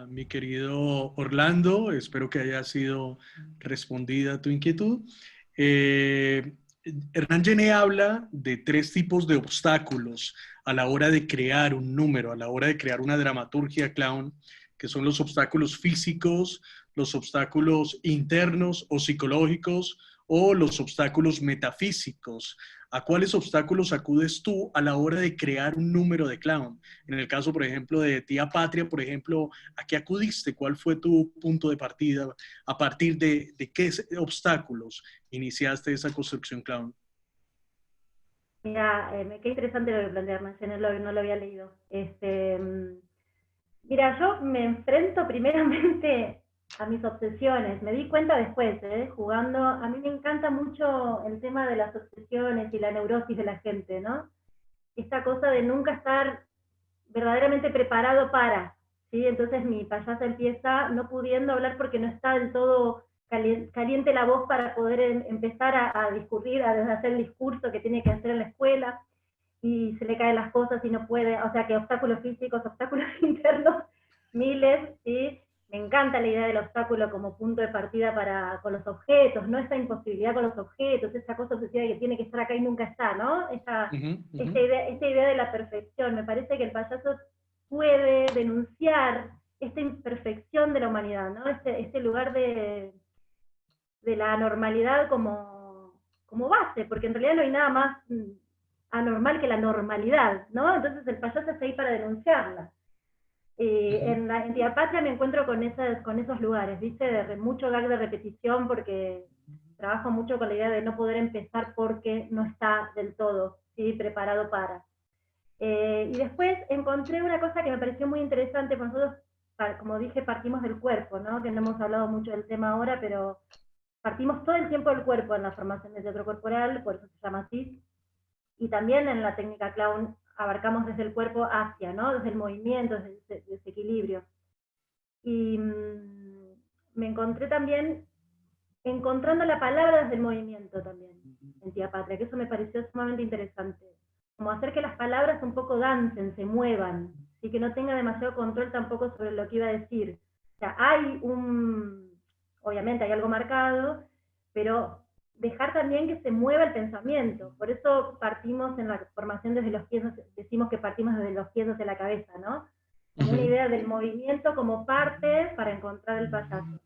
mi querido Orlando, espero que haya sido respondida tu inquietud. Hernán Gené habla de 3 tipos de obstáculos a la hora de crear un número, a la hora de crear una dramaturgia clown, que son los obstáculos físicos, los obstáculos internos o psicológicos, o los obstáculos metafísicos. ¿A cuáles obstáculos acudes tú a la hora de crear un número de clown? En el caso, por ejemplo, de Tía Patria, por ejemplo, ¿a qué acudiste? ¿Cuál fue tu punto de partida? ¿A partir de qué obstáculos iniciaste esa construcción clown? Mira, qué interesante lo que planteas, no lo había leído. Mira, yo me enfrento primeramente a mis obsesiones. Me di cuenta después, jugando. A mí me encanta mucho el tema de las obsesiones y la neurosis de la gente, ¿no? Esta cosa de nunca estar verdaderamente preparado para, ¿sí? Entonces mi payasa empieza no pudiendo hablar porque no está del todo caliente la voz para poder empezar a discurrir, a hacer el discurso que tiene que hacer en la escuela, y se le caen las cosas y no puede, o sea que obstáculos físicos, obstáculos internos, miles, y me encanta la idea del obstáculo como punto de partida con los objetos, no esa imposibilidad con los objetos, esa cosa obsesiva que tiene que estar acá y nunca está, ¿no? Esta idea de la perfección. Me parece que el payaso puede denunciar esta imperfección de la humanidad, ¿no? Este lugar de la anormalidad como base, porque en realidad no hay nada más anormal que la normalidad, ¿no? Entonces el payaso está ahí para denunciarla. En la entidad patria me encuentro con esos lugares, ¿viste? Mucho gag de repetición, porque trabajo mucho con la idea de no poder empezar porque no está del todo, ¿sí?, preparado para. Y después encontré una cosa que me pareció muy interesante, porque nosotros, como dije, partimos del cuerpo, ¿no? Que no hemos hablado mucho del tema ahora, pero partimos todo el tiempo del cuerpo en la formación de teatro corporal, por eso se llama así, y también en la técnica clown abarcamos desde el cuerpo hacia, ¿no? Desde el movimiento, desde ese equilibrio. Y me encontré también encontrando la palabra desde el movimiento también, en Tía Patria, que eso me pareció sumamente interesante. Como hacer que las palabras un poco dancen, se muevan, y que no tenga demasiado control tampoco sobre lo que iba a decir. O sea, obviamente hay algo marcado, pero dejar también que se mueva el pensamiento. Por eso partimos en la formación desde los pies, decimos que partimos desde los pies hacia la cabeza, ¿no? Como una idea del movimiento como parte para encontrar el payaso.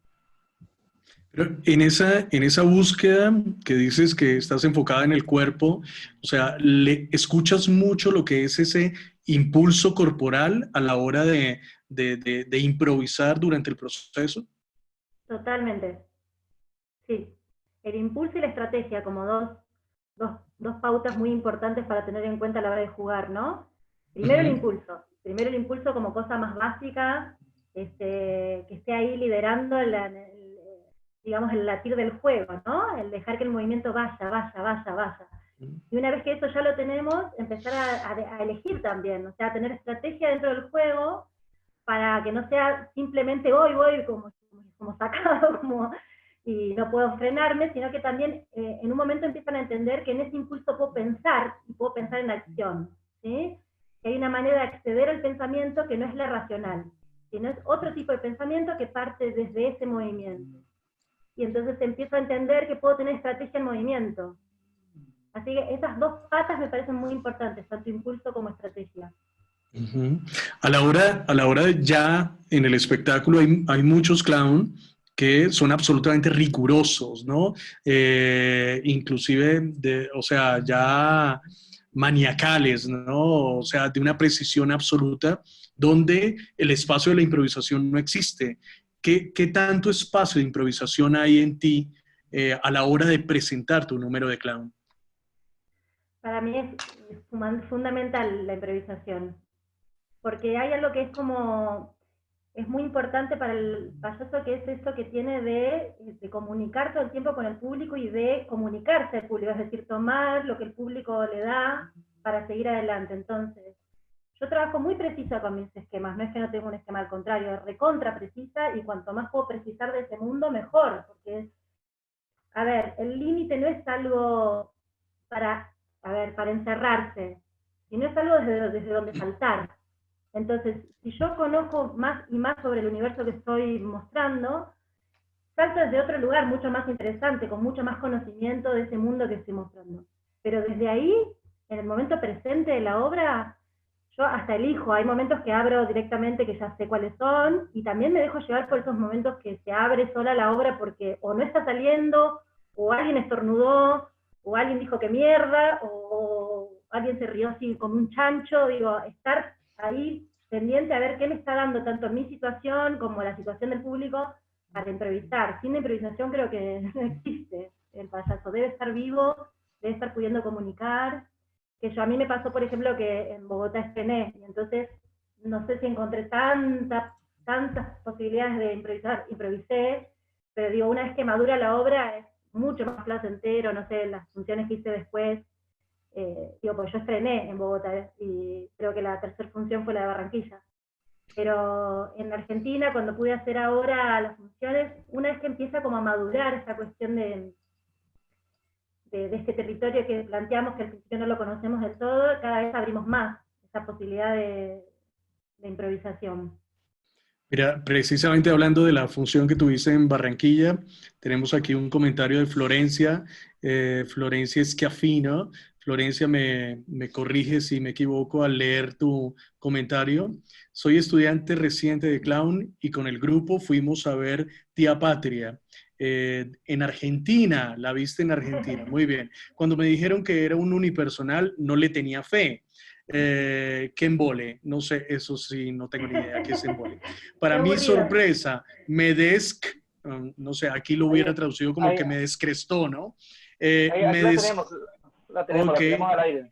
Pero en esa búsqueda que dices que estás enfocada en el cuerpo, o sea, ¿le escuchas mucho lo que es ese impulso corporal a la hora de improvisar durante el proceso? Totalmente. Sí. El impulso y la estrategia como dos pautas muy importantes para tener en cuenta a la hora de jugar, ¿no? Primero el impulso. Primero el impulso como cosa más básica, que esté ahí liderando digamos, el latir del juego, ¿no? El dejar que el movimiento vaya. Y una vez que eso ya lo tenemos, empezar a elegir también, o sea, tener estrategia dentro del juego para que no sea simplemente voy como sacado, y no puedo frenarme, sino que también en un momento empiezan a entender que en ese impulso puedo pensar, y puedo pensar en acción, ¿sí? Que hay una manera de acceder al pensamiento que no es la racional, sino es otro tipo de pensamiento que parte desde ese movimiento. Y entonces empiezo a entender que puedo tener estrategia en movimiento. Así que esas dos patas me parecen muy importantes, tanto impulso como estrategia. A la hora de ya en el espectáculo hay muchos clown que son absolutamente rigurosos, ¿no? Inclusive, o sea, ya maniacales, ¿no? O sea, de una precisión absoluta, donde el espacio de la improvisación no existe. ¿Qué tanto espacio de improvisación hay en ti a la hora de presentar tu número de clown? Para mí es fundamental la improvisación, porque hay algo que es muy importante para el payaso, que es esto que tiene de comunicar todo el tiempo con el público y de comunicarse al público, es decir, tomar lo que el público le da para seguir adelante. Entonces, yo trabajo muy precisa con mis esquemas, no es que no tengo un esquema, al contrario, es recontra precisa, y cuanto más puedo precisar de ese mundo, mejor, porque a ver, el límite no es algo para encerrarse, sino es algo desde donde saltar. Entonces, si yo conozco más y más sobre el universo que estoy mostrando, salto desde otro lugar mucho más interesante, con mucho más conocimiento de ese mundo que estoy mostrando. Pero desde ahí, en el momento presente de la obra, yo hasta elijo, hay momentos que abro directamente que ya sé cuáles son, y también me dejo llevar por esos momentos que se abre sola la obra porque o no está saliendo, o alguien estornudó, o alguien dijo que mierda, o alguien se rió así como un chancho. Digo, estar ahí pendiente a ver qué me está dando tanto mi situación como la situación del público para improvisar. Sin improvisación creo que no existe el payaso, debe estar vivo, debe estar pudiendo comunicar. Que a mí me pasó, por ejemplo, que en Bogotá estrené, y entonces no sé si encontré tantas posibilidades de improvisar, improvisé, pero digo, una vez que madura la obra es mucho más placentero, no sé, las funciones que hice después, pues yo estrené en Bogotá, y creo que la tercera función fue la de Barranquilla. Pero en Argentina, cuando pude hacer ahora las funciones, una vez que empieza como a madurar esta cuestión de este territorio que planteamos, que al principio no lo conocemos del todo, cada vez abrimos más esa posibilidad de improvisación. Mira, precisamente hablando de la función que tuviste en Barranquilla, tenemos aquí un comentario de Florencia, Florencia Schiaffino. Florencia me corrige si me equivoco al leer tu comentario. Soy estudiante reciente de clown y con el grupo fuimos a ver Tía Patria. En Argentina, la viste en Argentina, muy bien. Cuando me dijeron que era un unipersonal, no le tenía fe. ¿Qué embole? No sé, eso sí, no tengo ni idea qué es embole. Para Qué mi aburrido. sorpresa, no sé, aquí lo hubiera traducido como que me descrestó, ¿no? Ahí la Ok, tenemos al aire.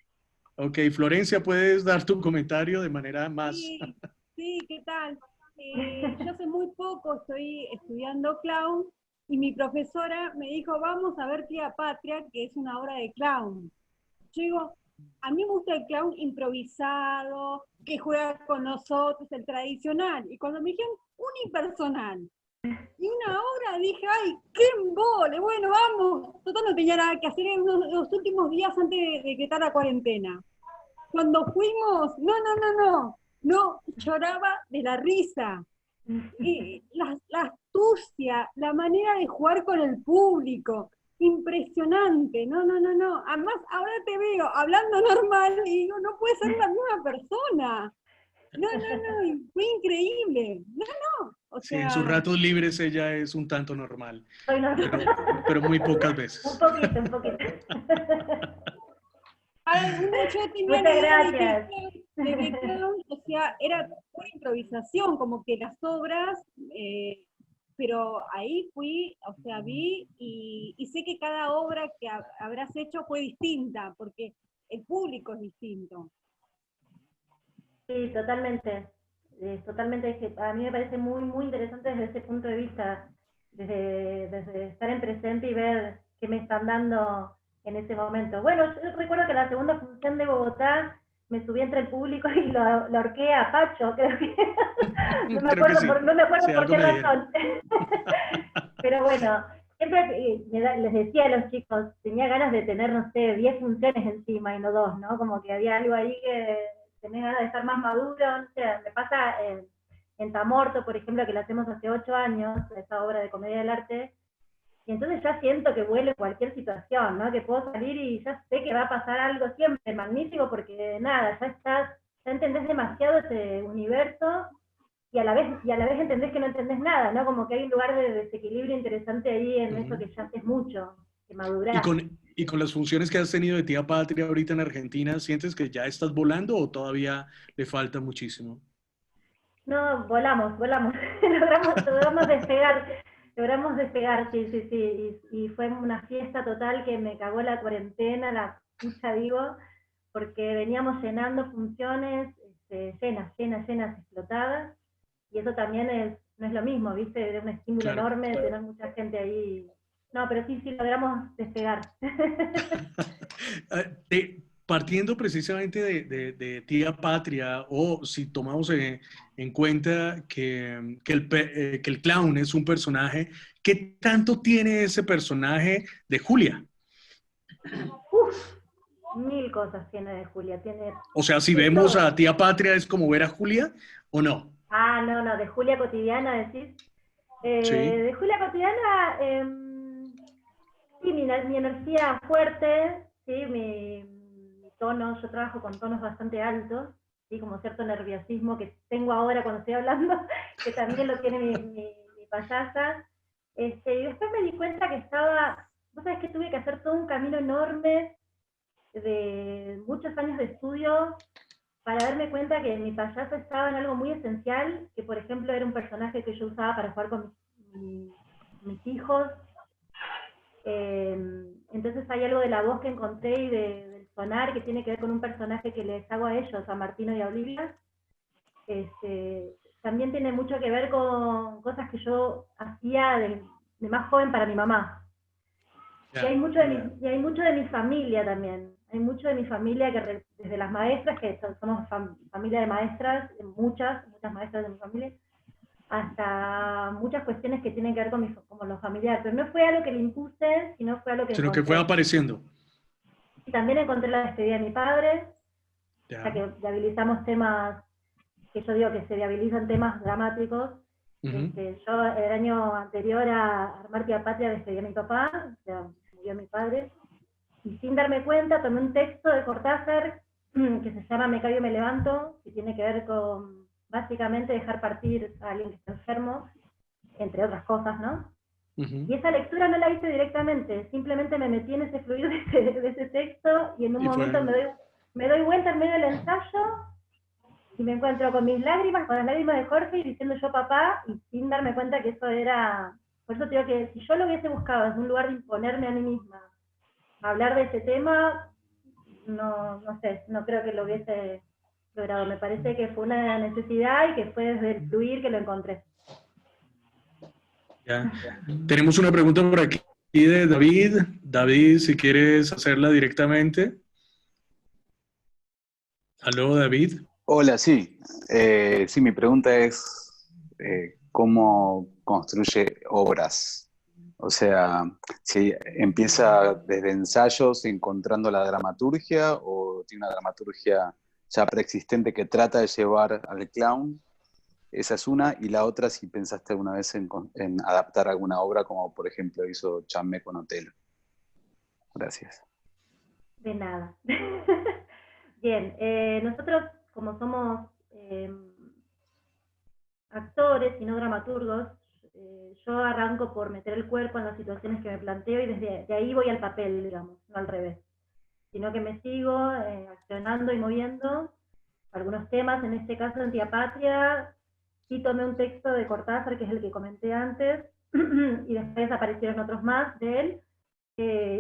ok, Florencia, ¿puedes dar tu comentario de manera más? Sí, ¿qué tal? Yo hace muy poco estoy estudiando clown y mi profesora me dijo, vamos a ver Tía Patria, que es una obra de clown. Yo digo, a mí me gusta el clown improvisado, que juega con nosotros, el tradicional. Y cuando me dijeron unipersonal y una obra, dije, ¡ay, qué embole! Bueno, vamos. Total, no tenía nada que hacer en los últimos días antes de decretar la cuarentena. Cuando fuimos, no, lloraba de la risa. Y la astucia, la manera de jugar con el público, impresionante, no. Además, ahora te veo hablando normal y digo, no puede ser la misma persona. No, fue increíble. O Sí, sea, en sus ratos libres ella es un tanto normal, Soy normal. pero muy pocas veces. Un poquito. yo tenía Muchas la idea gracias. de que clown, o sea, era pura improvisación, como que las obras, pero ahí fui, o sea, vi y sé que cada obra que habrás hecho fue distinta, porque el público es distinto. Sí, totalmente. Totalmente. A mí me parece muy, muy interesante desde ese punto de vista, desde estar en presente y ver qué me están dando en ese momento. Bueno, yo recuerdo que la segunda función de Bogotá me subí entre el público y lo ahorqué a Pacho, creo que. No me Creo que acuerdo sí. no me acuerdo Sí, por algo qué me dijeron. razón. Pero bueno, siempre les decía a los chicos, tenía ganas de tener, no sé, 10 funciones encima y no 2, ¿no? Como que había algo ahí que tenía ganas de estar más maduro, no sé, me pasa en Tamorto, por ejemplo, que la hacemos hace 8 años, esa obra de comedia del arte, y entonces ya siento que vuelo cualquier situación, ¿no? Que puedo salir y ya sé que va a pasar algo siempre magnífico, porque nada, ya entendés demasiado ese universo, y a la vez entendés que no entendés nada, ¿no? Como que hay un lugar de desequilibrio interesante ahí en eso que ya haces mucho, que madurás. Y con las funciones que has tenido de Tía Patria ahorita en Argentina, ¿sientes que ya estás volando o todavía le falta muchísimo? No, volamos, logramos despegar, sí, y fue una fiesta total que me cagó la cuarentena, la pucha digo, porque veníamos llenando funciones, llenas, explotadas, y eso también no es lo mismo, ¿viste? De un estímulo Claro. enorme, tener mucha gente ahí. No, pero sí, logramos despegar. Partiendo precisamente de Tía Patria, o si tomamos en cuenta que el clown es un personaje, ¿qué tanto tiene ese personaje de Julia? Uf, 1000 cosas tiene de Julia. O sea, si de vemos todo. a Tía Patria, ¿es como ver a Julia o no? Ah, no, de Julia cotidiana decís. Sí. De Julia cotidiana, sí, mi energía fuerte, sí, mi tono, yo trabajo con tonos bastante altos, sí, como cierto nerviosismo que tengo ahora cuando estoy hablando, que también lo tiene mi payasa. Y después me di cuenta que vos sabés que tuve que hacer todo un camino enorme de muchos años de estudio para darme cuenta que mi payaso estaba en algo muy esencial, que por ejemplo era un personaje que yo usaba para jugar con mis hijos. Entonces hay algo de la voz que encontré y del sonar que tiene que ver con un personaje que les hago a ellos, a Martino y a Olivia. También tiene mucho que ver con cosas que yo hacía de más joven para mi mamá. Y hay mucho de mi familia también. Hay mucho de mi familia que desde las maestras, que somos familia de maestras, muchas maestras de mi familia, hasta muchas cuestiones que tienen que ver con lo familiar. Pero no fue algo que le impuse, sino fue algo que Sino encontré. que fue apareciendo. Y también encontré la despedida de mi padre, Ya. o sea que viabilizamos temas, que yo digo que se viabilizan temas dramáticos. Uh-huh. Yo el año anterior a Armar Tía Patria despedí a mi papá, o sea, murió mi padre. y sin darme cuenta tomé un texto de Cortázar que se llama Me caigo y me levanto, que tiene que ver con básicamente dejar partir a alguien que está enfermo, entre otras cosas, ¿no? Ujú. Y esa lectura no la hice directamente, simplemente me metí en ese fluido de ese texto, y en un Y fue, momento me doy vuelta en medio del ensayo, y me encuentro con mis lágrimas, con las lágrimas de Jorge, y diciendo yo papá, y sin darme cuenta que eso era... Por eso te digo que si yo lo hubiese buscado desde un lugar de imponerme a mí misma, a hablar de ese tema, no sé, no creo que lo hubiese logrado. Me parece que fue una necesidad y que fue desde el fluir que lo encontré. ya. Tenemos una pregunta por aquí de David. David, si quieres hacerla directamente. Aló, David. Hola, sí. Sí, mi pregunta es ¿cómo construye obras? O sea, si empieza desde ensayos encontrando la dramaturgia o tiene una dramaturgia ya preexistente que trata de llevar al clown. Esa es una. Y la otra, si pensaste alguna vez en adaptar alguna obra, como por ejemplo hizo Chambé con Otelo. Gracias. De nada. Bien, nosotros como somos actores y no dramaturgos, yo arranco por meter el cuerpo en las situaciones que me planteo y desde de ahí voy al papel, digamos, no al revés. Sino que me sigo accionando y moviendo algunos temas, en este caso en Tía Patria, sí tomé un texto de Cortázar, que es el que comenté antes, y después aparecieron otros más de él,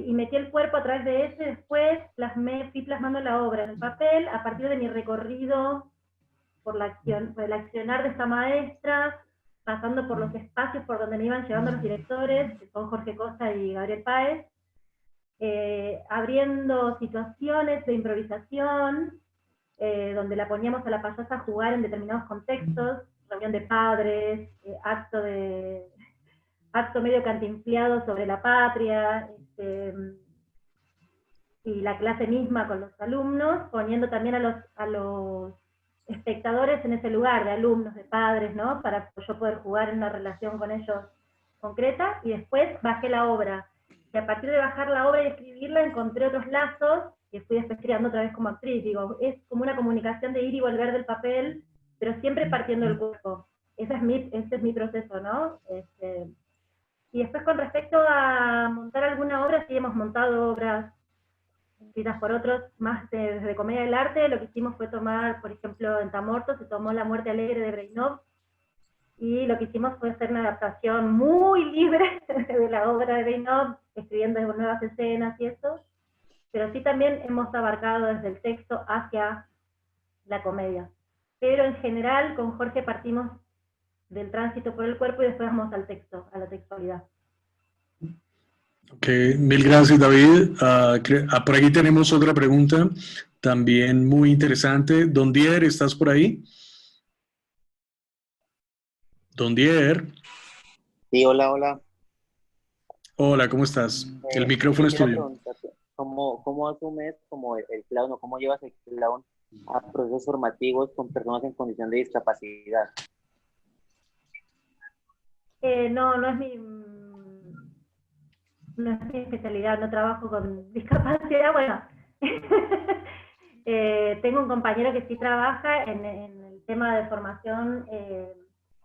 y metí el cuerpo a través de ese, después fui plasmando la obra en el papel, a partir de mi recorrido por el accionar de esta maestra, pasando por los espacios por donde me iban llevando los directores, que son Jorge Costa y Gabriel Páez, abriendo situaciones de improvisación, donde la poníamos a la payasa a jugar en determinados contextos, reunión de padres, acto medio cantinfleado sobre la patria, y la clase misma con los alumnos, poniendo también a los espectadores en ese lugar, de alumnos, de padres, ¿no? Para yo poder jugar en una relación con ellos concreta, y después bajé la obra. Y a partir de bajar la obra y escribirla, encontré otros lazos, que fui después creando otra vez como actriz. Digo, es como una comunicación de ir y volver del papel, pero siempre partiendo del cuerpo. Ese es mi proceso, ¿no? Y después con respecto a montar alguna obra, sí hemos montado obras escritas por otros, más desde Comedia del Arte. Lo que hicimos fue tomar, por ejemplo, en Tamorto se tomó La Muerte Alegre de Breinov, y lo que hicimos fue hacer una adaptación muy libre de la obra de Breinov, escribiendo nuevas escenas y eso, pero sí también hemos abarcado desde el texto hacia la comedia. Pero en general con Jorge partimos del tránsito por el cuerpo y después vamos al texto, a la textualidad. Ok, mil gracias, David. Por aquí tenemos otra pregunta, también muy interesante. Don Dier, ¿estás por ahí? Don Dier. Sí, hola, hola. Hola, ¿cómo estás? El micrófono es Quisiera tuyo. preguntarte, ¿cómo asumes como el clown o cómo llevas el clown a procesos formativos con personas en condición de discapacidad? No es mi especialidad, no trabajo con discapacidad. Bueno, tengo un compañero que sí trabaja en el tema de formación,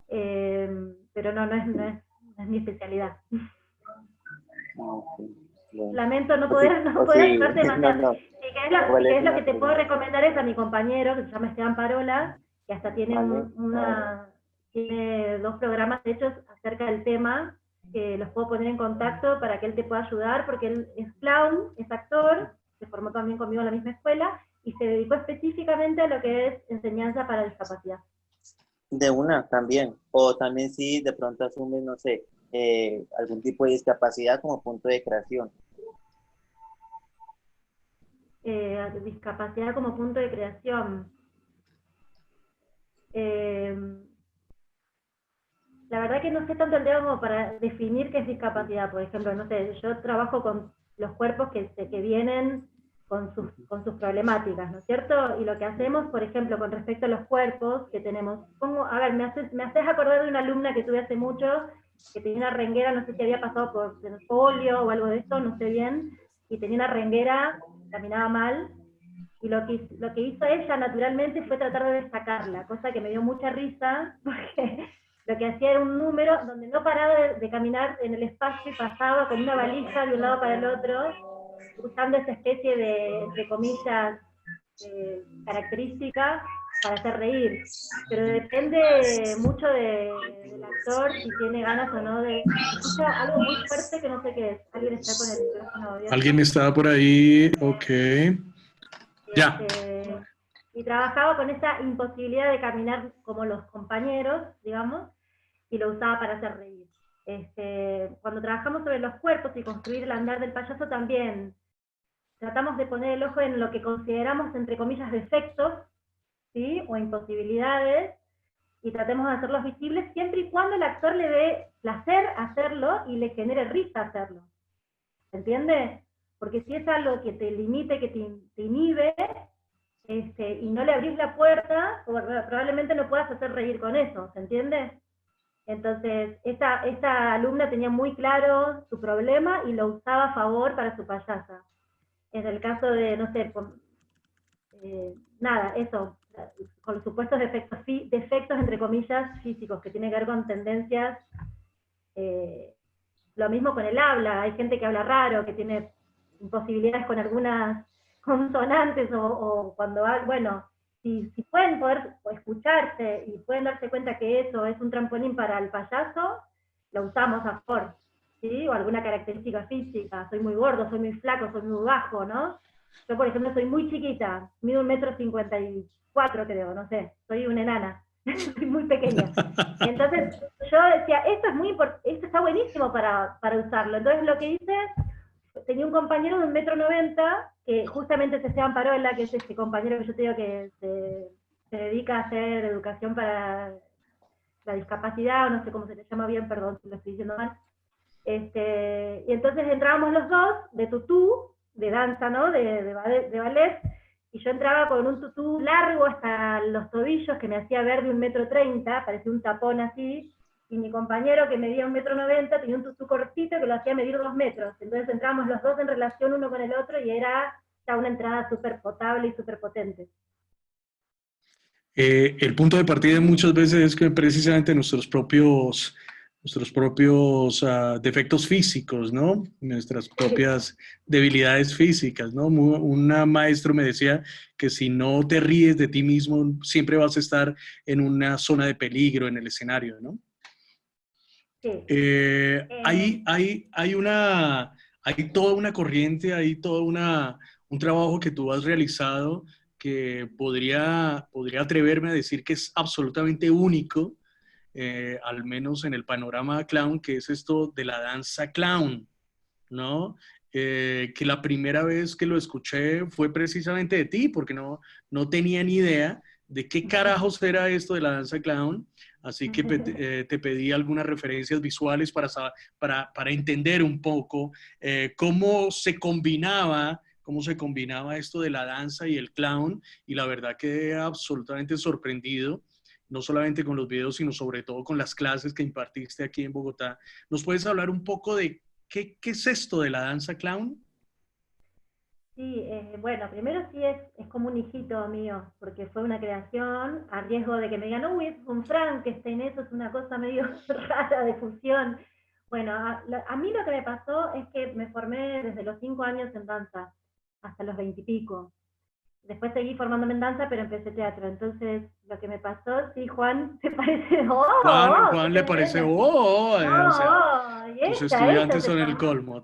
pero no es mi especialidad. Lamento no poder ayudarte demasiado. Si querés lo que te puedo recomendar es a mi compañero, que se llama Esteban Parola, que hasta tiene tiene 2 programas hechos acerca del tema, que los puedo poner en contacto para que él te pueda ayudar, porque él es clown, es actor, se formó también conmigo en la misma escuela, y se dedicó específicamente a lo que es enseñanza para discapacidad. De una, también. O también si de pronto asumes, no sé, algún tipo de discapacidad como punto de creación. Discapacidad como punto de creación. La verdad que no sé tanto el tema como para definir qué es discapacidad. Por ejemplo, no sé, yo trabajo con los cuerpos que vienen con sus problemáticas, ¿no es cierto? Y lo que hacemos, por ejemplo, con respecto a los cuerpos que tenemos, me haces acordar de una alumna que tuve hace mucho, que tenía una renguera, no sé si había pasado por el polio o algo de esto, no sé bien, y tenía una renguera, caminaba mal, y lo que hizo ella naturalmente fue tratar de destacarla, cosa que me dio mucha risa, porque lo que hacía era un número donde no paraba de caminar en el espacio y pasaba con una valija de un lado para el otro, usando esa especie de, entre comillas, característica para hacer reír. Pero depende mucho del actor, si tiene ganas o no de... Escucha algo muy fuerte que no sé qué es. Alguien está con el micrófono abierto. ¿Alguien estaba por ahí? Ok. Ya. Y trabajaba con esa imposibilidad de caminar como los compañeros, digamos, y lo usaba para hacer reír. Cuando trabajamos sobre los cuerpos y construir el andar del payaso también tratamos de poner el ojo en lo que consideramos, entre comillas, defectos, ¿sí? O imposibilidades, y tratemos de hacerlos visibles siempre y cuando el actor le dé placer hacerlo y le genere risa hacerlo. ¿Se entiende? Porque si es algo que te limite, que te inhibe, y no le abrís la puerta, probablemente no puedas hacer reír con eso, ¿se entiende? Entonces, esta alumna tenía muy claro su problema y lo usaba a favor para su payasa. En el caso de, no sé, nada, eso, con los supuestos defectos entre comillas físicos, que tiene que ver con tendencias, lo mismo con el habla, hay gente que habla raro, que tiene imposibilidades con algunas consonantes, o cuando, bueno, si pueden poder escucharse y pueden darse cuenta que eso es un trampolín para el payaso, lo usamos a favor. ¿Sí? O alguna característica física, soy muy gordo, soy muy flaco, soy muy bajo, ¿no? Yo, por ejemplo, soy muy chiquita, mido 1,54 m, creo, no sé, soy una enana, soy muy pequeña. Entonces, yo decía, esto es muy importante, esto está buenísimo para usarlo. Entonces, lo que hice, tenía un compañero de 1,90 m, que justamente es Esteban Parola, que es este compañero que yo te digo que se dedica a hacer educación para la discapacidad, o no sé cómo se le llama bien, perdón si lo estoy diciendo mal. Y entonces entrábamos los dos de tutú, de danza, ¿no? De ballet, y yo entraba con un tutú largo hasta los tobillos, que me hacía ver de 1,30 m, parecía un tapón así, y mi compañero, que medía 1,90 m, tenía un tutú cortito que lo hacía medir 2 metros. Entonces entrábamos los dos en relación uno con el otro, y era ya una entrada súper potable y súper potente. El punto de partida muchas veces es que precisamente nuestros propios defectos físicos, ¿no? Nuestras propias debilidades físicas, ¿no? Una maestro me decía que si no te ríes de ti mismo, siempre vas a estar en una zona de peligro en el escenario, ¿no? Sí. Hay toda una corriente, hay todo un trabajo que tú has realizado que podría atreverme a decir que es absolutamente único, al menos en el panorama clown, que es esto de la danza clown, ¿no? Que la primera vez que lo escuché fue precisamente de ti, porque no tenía ni idea de qué carajos era esto de la danza clown, así que te pedí algunas referencias visuales para entender un poco cómo se combinaba esto de la danza y el clown, y la verdad quedé absolutamente sorprendido, no solamente con los videos, sino sobre todo con las clases que impartiste aquí en Bogotá. ¿Nos puedes hablar un poco de qué es esto de la danza clown? Sí, bueno, primero sí es como un hijito mío, porque fue una creación, a riesgo de que me digan, uy, es un Frankenstein, eso es una cosa medio rara de fusión. Bueno, a mí lo que me pasó es que me formé desde los 5 años en danza, hasta los 20 y pico. Después seguí formándome en danza, pero empecé teatro. Entonces, lo que me pasó, sí, Juan, ¿te parece? Juan le parece, o sea, tus estudiantes son el colmo,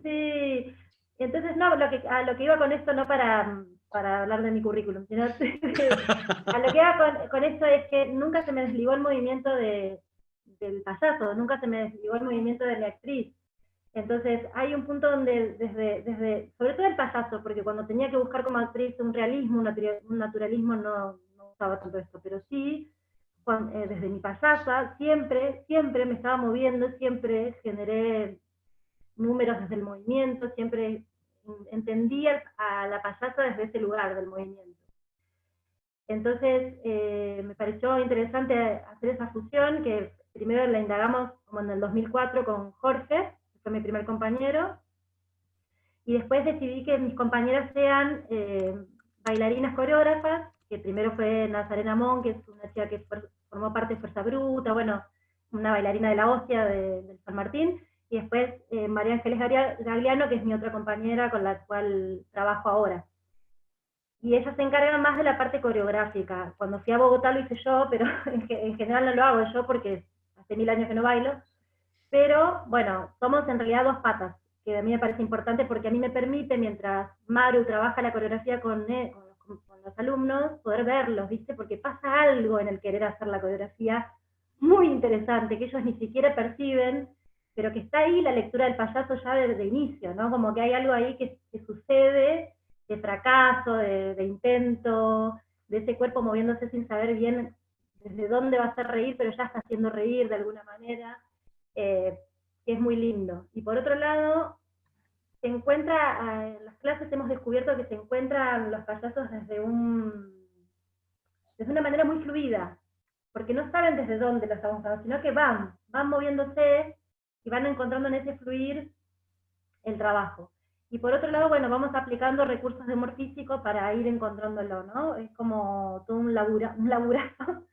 Sí. Entonces, no, a lo que iba con esto, no para hablar de mi currículum, sino a lo que iba con esto es que nunca se me desligó el movimiento del payaso, nunca se me desligó el movimiento de la actriz. Entonces, hay un punto donde, desde sobre todo el payaso, porque cuando tenía que buscar como actriz un realismo, un naturalismo, no usaba tanto esto, pero sí, desde mi payasa, siempre me estaba moviendo, siempre generé números desde el movimiento, siempre entendí a la payasa desde ese lugar del movimiento. Entonces, me pareció interesante hacer esa fusión, que primero la indagamos como en el 2004 con Jorge, fue mi primer compañero, y después decidí que mis compañeras sean bailarinas coreógrafas, que primero fue Nazarena Mon, que es una chica que formó parte de Fuerza Bruta, bueno, una bailarina de la hostia del San Martín, y después María Ángeles Gagliano, que es mi otra compañera con la cual trabajo ahora. Y ellas se encargan más de la parte coreográfica. Cuando fui a Bogotá lo hice yo, pero en general no lo hago yo porque hace 1000 años que no bailo. Pero bueno, somos en realidad dos patas, que a mí me parece importante porque a mí me permite, mientras Maru trabaja la coreografía con los alumnos, poder verlos, ¿viste? Porque pasa algo en el querer hacer la coreografía muy interesante, que ellos ni siquiera perciben, pero que está ahí la lectura del payaso ya desde inicio, ¿no? Como que hay algo ahí que sucede, de fracaso, de intento, de ese cuerpo moviéndose sin saber bien desde dónde va a hacer reír, pero ya está haciendo reír de alguna manera, que es muy lindo. Y por otro lado, se encuentra, en las clases hemos descubierto que se encuentran los payasos desde una manera muy fluida, porque no saben desde dónde lo estamos usando, sino que van moviéndose y van encontrando en ese fluir el trabajo. Y por otro lado, bueno, vamos aplicando recursos de humor físico para ir encontrándolo, ¿no? Es como todo un laburazo,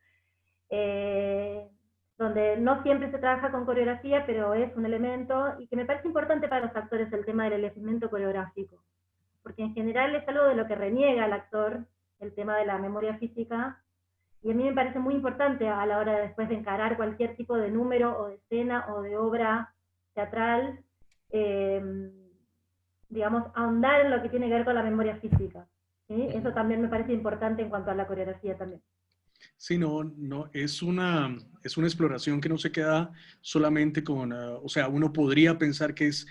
donde no siempre se trabaja con coreografía, pero es un elemento, y que me parece importante para los actores el tema del elemento coreográfico, porque en general es algo de lo que reniega el actor, el tema de la memoria física, y a mí me parece muy importante a la hora de después de encarar cualquier tipo de número, o de escena, o de obra teatral, digamos, ahondar en lo que tiene que ver con la memoria física, ¿sí? Eso también me parece importante en cuanto a la coreografía también. Sí, no, es una exploración que no se queda solamente con, o sea, uno podría pensar que es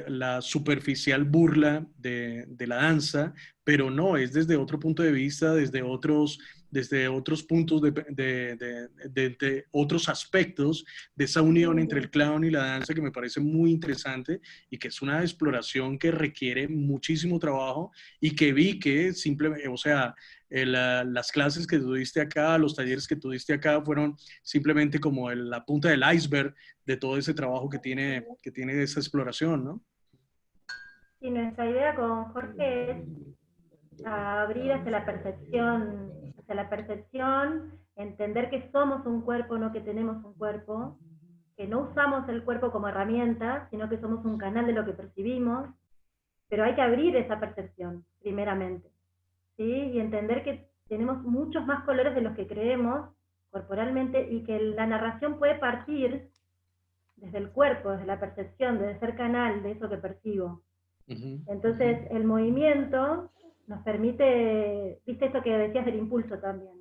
la superficial burla de la danza, pero no, es desde otro punto de vista, desde otros puntos de otros aspectos de esa unión entre el clown y la danza que me parece muy interesante y que es una exploración que requiere muchísimo trabajo y que vi que simplemente, o sea, las clases que tuviste acá, los talleres que tuviste acá fueron simplemente como la punta del iceberg de todo ese trabajo que tiene esa exploración, ¿no? Sí, nuestra idea con Jorge es abrir hacia la percepción, entender que somos un cuerpo, no que tenemos un cuerpo, que no usamos el cuerpo como herramienta, sino que somos un canal de lo que percibimos, pero hay que abrir esa percepción, primeramente, ¿sí? Y entender que tenemos muchos más colores de los que creemos corporalmente, y que la narración puede partir desde el cuerpo, desde la percepción, desde ser canal de eso que percibo. Entonces, el movimiento nos permite, viste esto que decías del impulso también,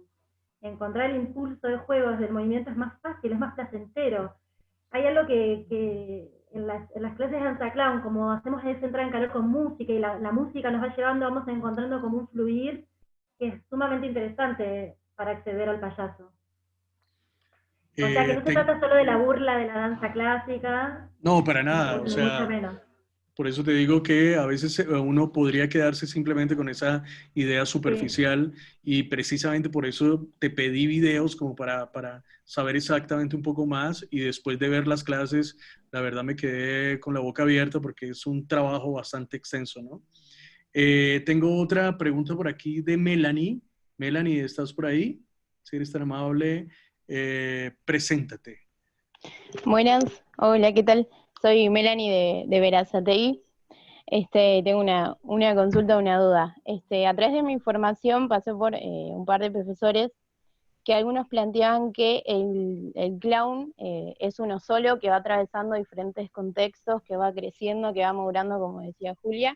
encontrar el impulso de juego desde el movimiento es más fácil, es más placentero. Hay algo que en las clases de danza clown, como hacemos ese entrar en calor con música, y la música nos va llevando, vamos encontrando como un fluir que es sumamente interesante para acceder al payaso. O sea, que no se trata solo de la burla de la danza clásica. No, para nada, o sea, mucho menos. Por eso te digo que a veces uno podría quedarse simplemente con esa idea superficial, y precisamente por eso te pedí videos como para saber exactamente un poco más, y después de ver las clases, la verdad me quedé con la boca abierta porque es un trabajo bastante extenso, ¿no? Tengo otra pregunta por aquí de Melanie. Melanie, ¿estás por ahí? Si eres tan amable, preséntate. Buenas, hola, ¿qué tal? Soy Melanie de Verazategui. Tengo una consulta, una duda. A través de mi información pasé por un par de profesores que algunos planteaban que el clown es uno solo, que va atravesando diferentes contextos, que va creciendo, que va madurando, como decía Julia,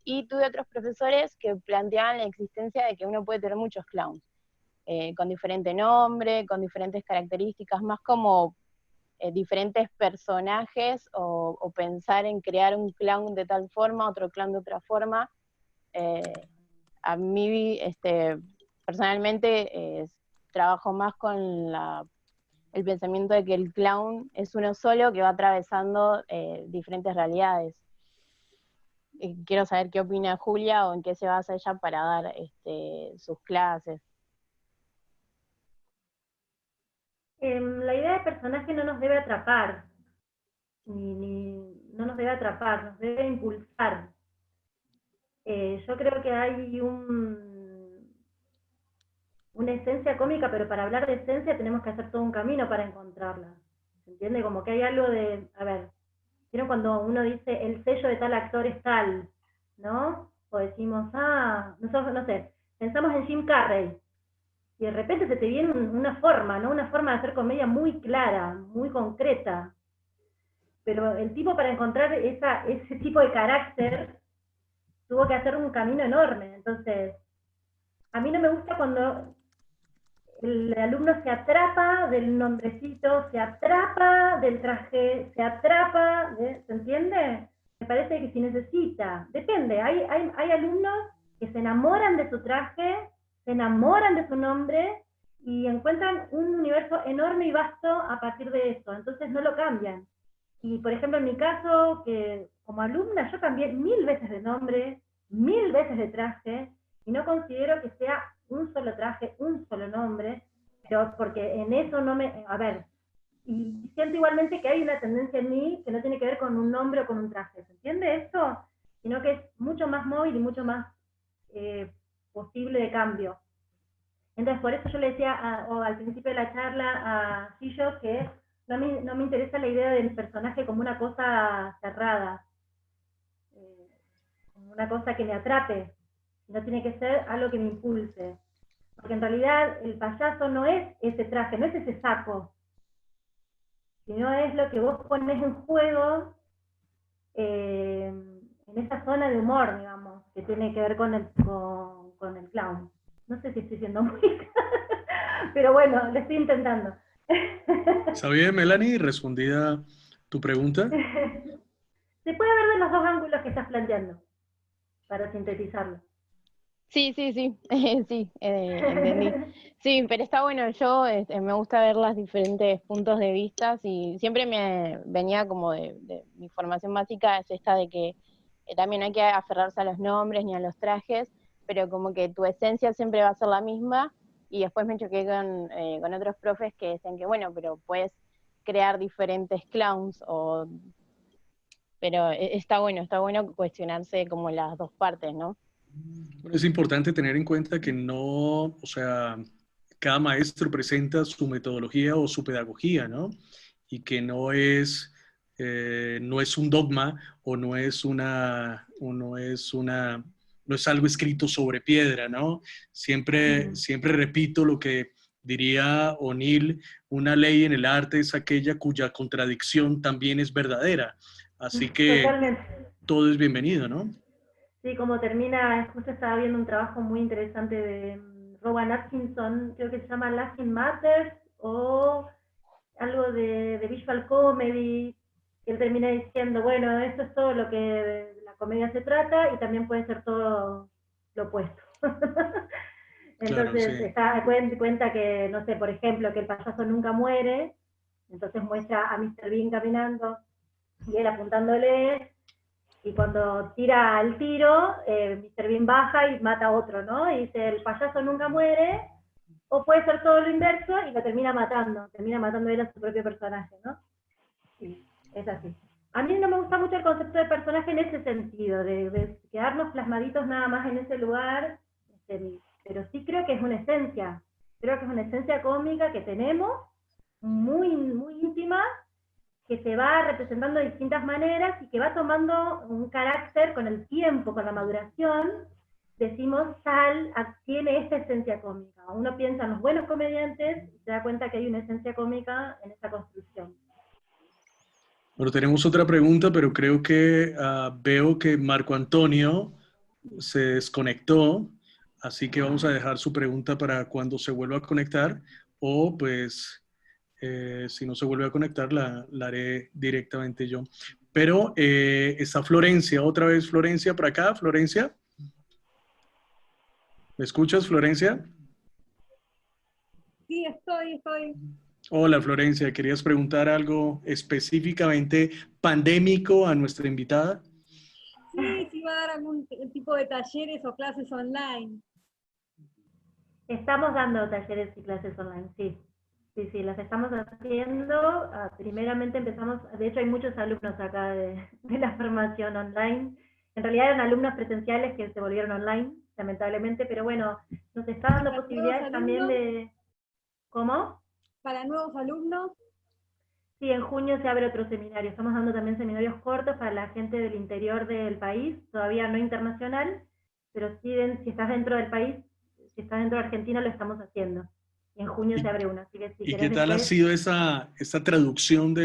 y tuve otros profesores que planteaban la existencia de que uno puede tener muchos clowns, con diferente nombre, con diferentes características, más como diferentes personajes, o pensar en crear un clown de tal forma, otro clown de otra forma. A mí, personalmente, trabajo más con el pensamiento de que el clown es uno solo que va atravesando diferentes realidades. Quiero saber qué opina Julia o en qué se basa ella para dar sus clases. La idea de personaje no nos debe atrapar, no nos debe atrapar, nos debe impulsar. Yo creo que hay una esencia cómica, pero para hablar de esencia tenemos que hacer todo un camino para encontrarla. ¿Se entiende? Como que hay algo de, a ver, ¿vieron cuando uno dice el sello de tal actor es tal? ¿No? O decimos, nosotros, no sé, pensamos en Jim Carrey, y de repente se te viene una forma, ¿no? Una forma de hacer comedia muy clara, muy concreta. Pero el tipo, para encontrar ese tipo de carácter, tuvo que hacer un camino enorme. Entonces, a mí no me gusta cuando el alumno se atrapa del nombrecito, se atrapa del traje, se atrapa, ¿se entiende? Me parece que si necesita, depende, hay alumnos que se enamoran de su traje, se enamoran de su nombre y encuentran un universo enorme y vasto a partir de eso, entonces no lo cambian. Y por ejemplo en mi caso, que como alumna yo cambié 1000 veces de nombre, 1000 veces de traje, y no considero que sea un solo traje, un solo nombre, pero porque en eso no me... A ver, y siento igualmente que hay una tendencia en mí que no tiene que ver con un nombre o con un traje, ¿se entiende esto? Sino que es mucho más móvil y mucho más posible de cambio. Entonces, por eso yo le decía al principio de la charla a Gillo que no me interesa la idea del personaje como una cosa cerrada, como una cosa que me atrape, no tiene que ser algo que me impulse. Porque en realidad el payaso no es ese traje, no es ese saco, sino es lo que vos pones en juego en esa zona de humor, digamos, que tiene que ver con el clown. No sé si estoy siendo muy... pero bueno, lo estoy intentando. ¿Está bien, Melanie? ¿Respondida tu pregunta? Se puede ver de los dos ángulos que estás planteando, para sintetizarlo. Sí, sí, entendí. Sí, pero está bueno, yo me gusta ver los diferentes puntos de vista y siempre me venía como de mi formación básica, es esta de que también hay que aferrarse a los nombres ni a los trajes, pero como que tu esencia siempre va a ser la misma, y después me choqué con otros profes que decían que bueno, pero puedes crear diferentes clowns, pero está bueno cuestionarse como las dos partes, ¿no? Bueno, es importante tener en cuenta que no, o sea, cada maestro presenta su metodología o su pedagogía, ¿no? Y que no es un dogma o no es algo escrito sobre piedra, ¿no? Siempre repito lo que diría O'Neill: una ley en el arte es aquella cuya contradicción también es verdadera. Así que Totalmente. todo es bienvenido, ¿no? Sí, como termina, justo estaba viendo un trabajo muy interesante de Rowan Atkinson, creo que se llama Laughing Matters, o algo de Visual Comedy, que él termina diciendo, bueno, esto es todo lo que la comedia se trata, y también puede ser todo lo opuesto. Entonces, claro, sí. cuenta que, no sé, por ejemplo, que el payaso nunca muere, entonces muestra a Mr. Bean caminando, y él apuntándole, y cuando tira el tiro, Mr. Bean baja y mata a otro, ¿no? Y dice, el payaso nunca muere, o puede ser todo lo inverso y lo termina matando él a su propio personaje, ¿no? Sí, es así. A mí no me gusta mucho el concepto de personaje en ese sentido, de quedarnos plasmaditos nada más en ese lugar, pero sí creo que es una esencia cómica que tenemos, muy, muy íntima, que se va representando de distintas maneras y que va tomando un carácter con el tiempo, con la maduración. Decimos, tal tiene esta esencia cómica. Uno piensa en los buenos comediantes y se da cuenta que hay una esencia cómica en esa construcción. Bueno, tenemos otra pregunta, pero creo que veo que Marco Antonio se desconectó, así que vamos a dejar su pregunta para cuando se vuelva a conectar, o pues si no se vuelve a conectar la haré directamente yo. Pero está Florencia, otra vez Florencia por acá. Florencia, ¿me escuchas, Florencia? Sí, estoy. Hola, Florencia, ¿querías preguntar algo específicamente pandémico a nuestra invitada? Sí, sí va a dar algún tipo de talleres o clases online. Estamos dando talleres y clases online, sí. Sí, las estamos haciendo. Primeramente empezamos, de hecho hay muchos alumnos acá de la formación online, En realidad eran alumnos presenciales que se volvieron online, lamentablemente, pero bueno, nos está dando ¿Para posibilidades nuevos también alumnos? de... ¿Cómo? Para nuevos alumnos. Sí, en junio se abre otro seminario. Estamos dando también seminarios cortos para la gente del interior del país, todavía no internacional, pero sí, si estás dentro del país, si estás dentro de Argentina, lo estamos haciendo. Y en junio se abre uno, así que si ¿Y querés qué tal ha después... sido esa traducción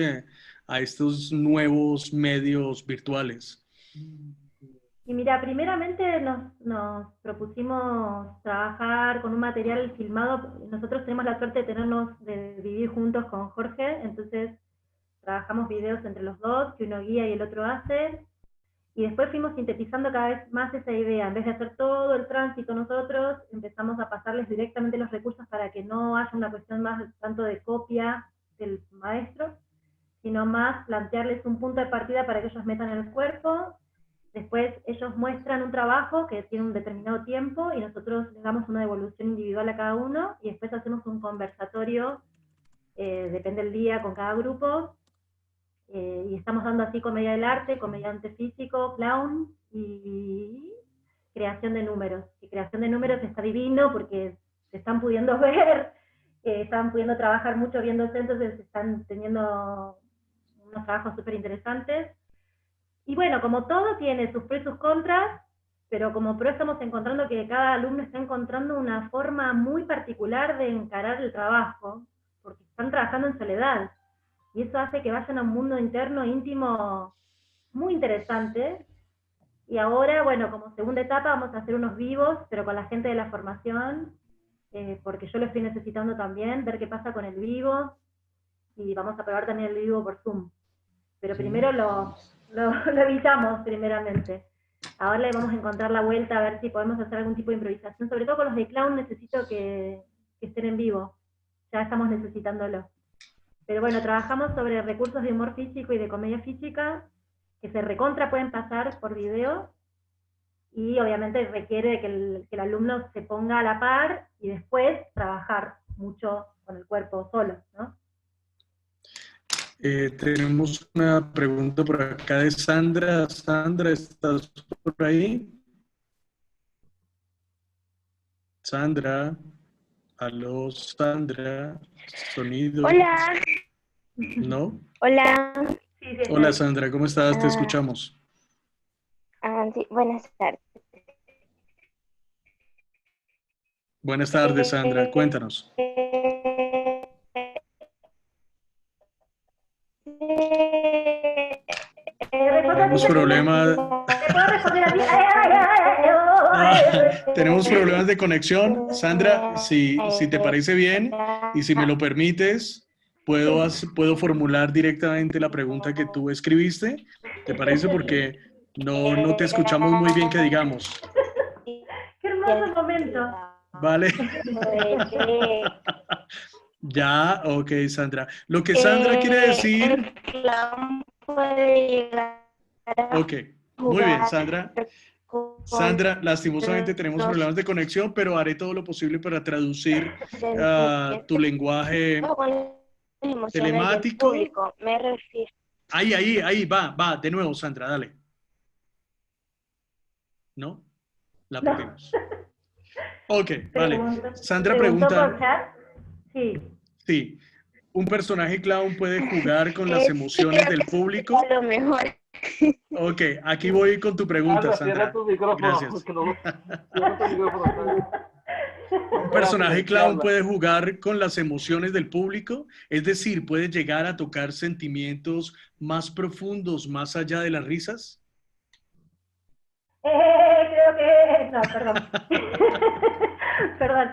a estos nuevos medios virtuales? Y mira, primeramente nos propusimos trabajar con un material filmado. Nosotros tenemos la suerte de vivir juntos con Jorge, entonces trabajamos videos entre los dos, que uno guía y el otro hace, y después fuimos sintetizando cada vez más esa idea. En vez de hacer todo el tránsito nosotros, empezamos a pasarles directamente los recursos para que no haya una cuestión más tanto de copia del maestro, sino más plantearles un punto de partida para que ellos metan en el cuerpo. Después ellos muestran un trabajo que tiene un determinado tiempo y nosotros les damos una devolución individual a cada uno y después hacemos un conversatorio, depende del día, con cada grupo, y estamos dando así comedia del arte, comediante físico, clown y creación de números. Y creación de números está divino porque se están pudiendo ver, están pudiendo trabajar mucho viéndose, entonces están teniendo unos trabajos súper interesantes. Y bueno, como todo tiene sus pros y sus contras, pero como pro estamos encontrando que cada alumno está encontrando una forma muy particular de encarar el trabajo, porque están trabajando en soledad. Y eso hace que vayan a un mundo interno, íntimo, muy interesante. Y ahora, bueno, como segunda etapa vamos a hacer unos vivos, pero con la gente de la formación, porque yo lo estoy necesitando también, ver qué pasa con el vivo, y vamos a probar también el vivo por Zoom. Pero primero lo evitamos primeramente. Ahora le vamos a encontrar la vuelta a ver si podemos hacer algún tipo de improvisación. Sobre todo con los de clown necesito que estén en vivo. Ya estamos necesitándolo. Pero bueno, trabajamos sobre recursos de humor físico y de comedia física que se recontra pueden pasar por video y obviamente requiere que el alumno se ponga a la par y después trabajar mucho con el cuerpo solo, ¿no? Tenemos una pregunta por acá de Sandra. Sandra, ¿estás por ahí? Sandra. Aló, Sandra. Sonido. Hola. ¿No? Hola. Sí, Hola, Sandra, ¿cómo estás? Te escuchamos. Sí, buenas tardes. Buenas tardes, Sandra. Cuéntanos. Tenemos problemas. Tenemos problemas de conexión. Sandra, si te parece bien y si me lo permites, puedo formular directamente la pregunta que tú escribiste. ¿Te parece? Porque no te escuchamos muy bien, que digamos. ¡Qué hermoso momento! Vale. Ya, ok, Sandra. Lo que Sandra quiere decir... Ok, muy bien, Sandra. Sandra, lastimosamente tenemos problemas de conexión, pero haré todo lo posible para traducir tu lenguaje telemático. Me refiero. Ahí, va, de nuevo, Sandra, dale. ¿No? La perdimos. Ok, vale. Sandra pregunta... ¿Por chat? Sí. Sí. ¿Un personaje clown puede jugar con las emociones del público? A lo mejor. Ok, aquí voy con tu pregunta, Sandra. Gracias. ¿Un personaje clown puede jugar con las emociones del público? Es decir, ¿puede llegar a tocar sentimientos más profundos más allá de las risas? Creo que... No, perdón. Perdón.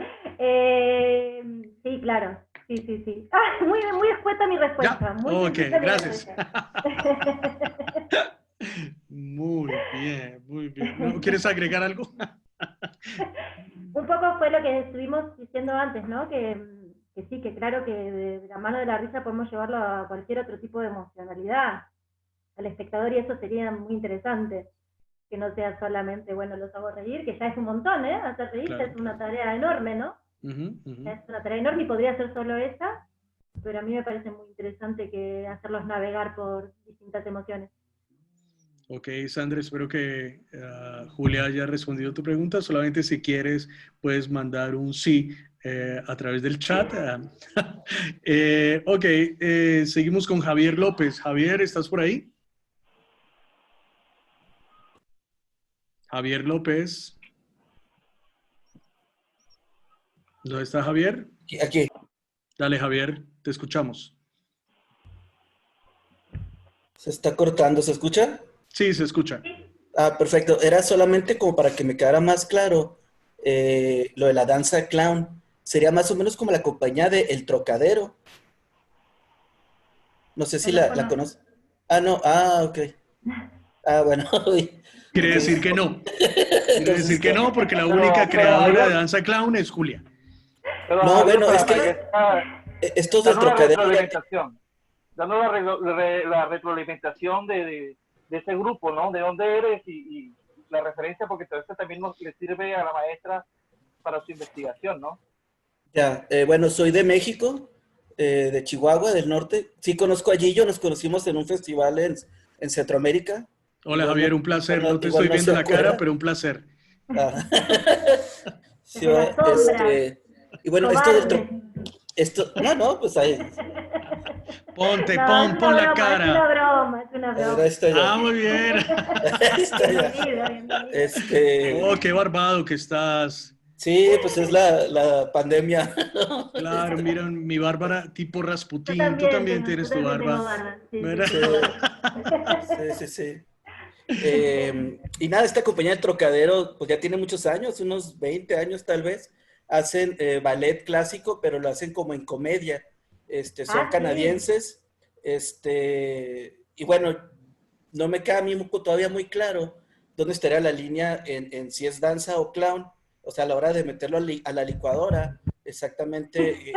Sí, claro. Sí. Ah, muy escueta mi respuesta. Muy ok, gracias. Muy bien. ¿No quieres agregar algo? Un poco fue lo que estuvimos diciendo antes, ¿no? Que sí, que claro que de la mano de la risa podemos llevarlo a cualquier otro tipo de emocionalidad al espectador, y eso sería muy interesante, que no sea solamente, bueno, los hago reír, que ya es un montón, ¿eh? Hacer reír claro, es una tarea enorme, ¿no? Es una tarea enorme y podría ser solo esa, pero a mí me parece muy interesante que hacerlos navegar por distintas emociones. Ok, Sandra, espero que Julia haya respondido tu pregunta. Solamente si quieres, puedes mandar un sí a través del chat. Ok, seguimos con Javier López. Javier, ¿estás por ahí? Javier López. ¿Dónde está Javier? Aquí. Dale, Javier, te escuchamos. Se está cortando, ¿se escucha? Sí, se escucha. Ah, perfecto. Era solamente como para que me quedara más claro lo de la danza clown. Sería más o menos como la compañía de El Trocadero. No sé si la conoces. Ah, no. Ah, ok. Ah, bueno. Quiere decir que no. Quiere decir que no, porque la única creadora de danza clown es Julia. No, bueno, es que estos del Trocadero... Dando la retroalimentación de ese grupo, ¿no? De dónde eres y la referencia, porque todo esto también le sirve a la maestra para su investigación, ¿no? Ya, bueno, soy de México, de Chihuahua, del norte. Sí conozco a Gillo, nos conocimos en un festival en Centroamérica. Hola, igual Javier, un placer. No te estoy no viendo se la cara, acuerda. pero un placer. Ah. Sí, y bueno, no, pues ahí. Ponte, No, pon la cara. Es una broma, es una broma. Ahí está ya. Ah, muy bien. Ahí está ya. Bienvenido. Oh, qué barbado que estás. Sí, pues es la pandemia. Claro, mira, mi Bárbara tipo Rasputín. Yo Tú también tienes tu tengo barba. barba. Sí, Sí. Y nada, esta compañía del Trocadero, pues ya tiene muchos años, unos 20 años tal vez. Hacen ballet clásico, pero lo hacen como en comedia. Son canadienses. Y bueno, no me queda a mí todavía muy claro dónde estaría la línea en si es danza o clown. O sea, a la hora de meterlo a la licuadora, exactamente.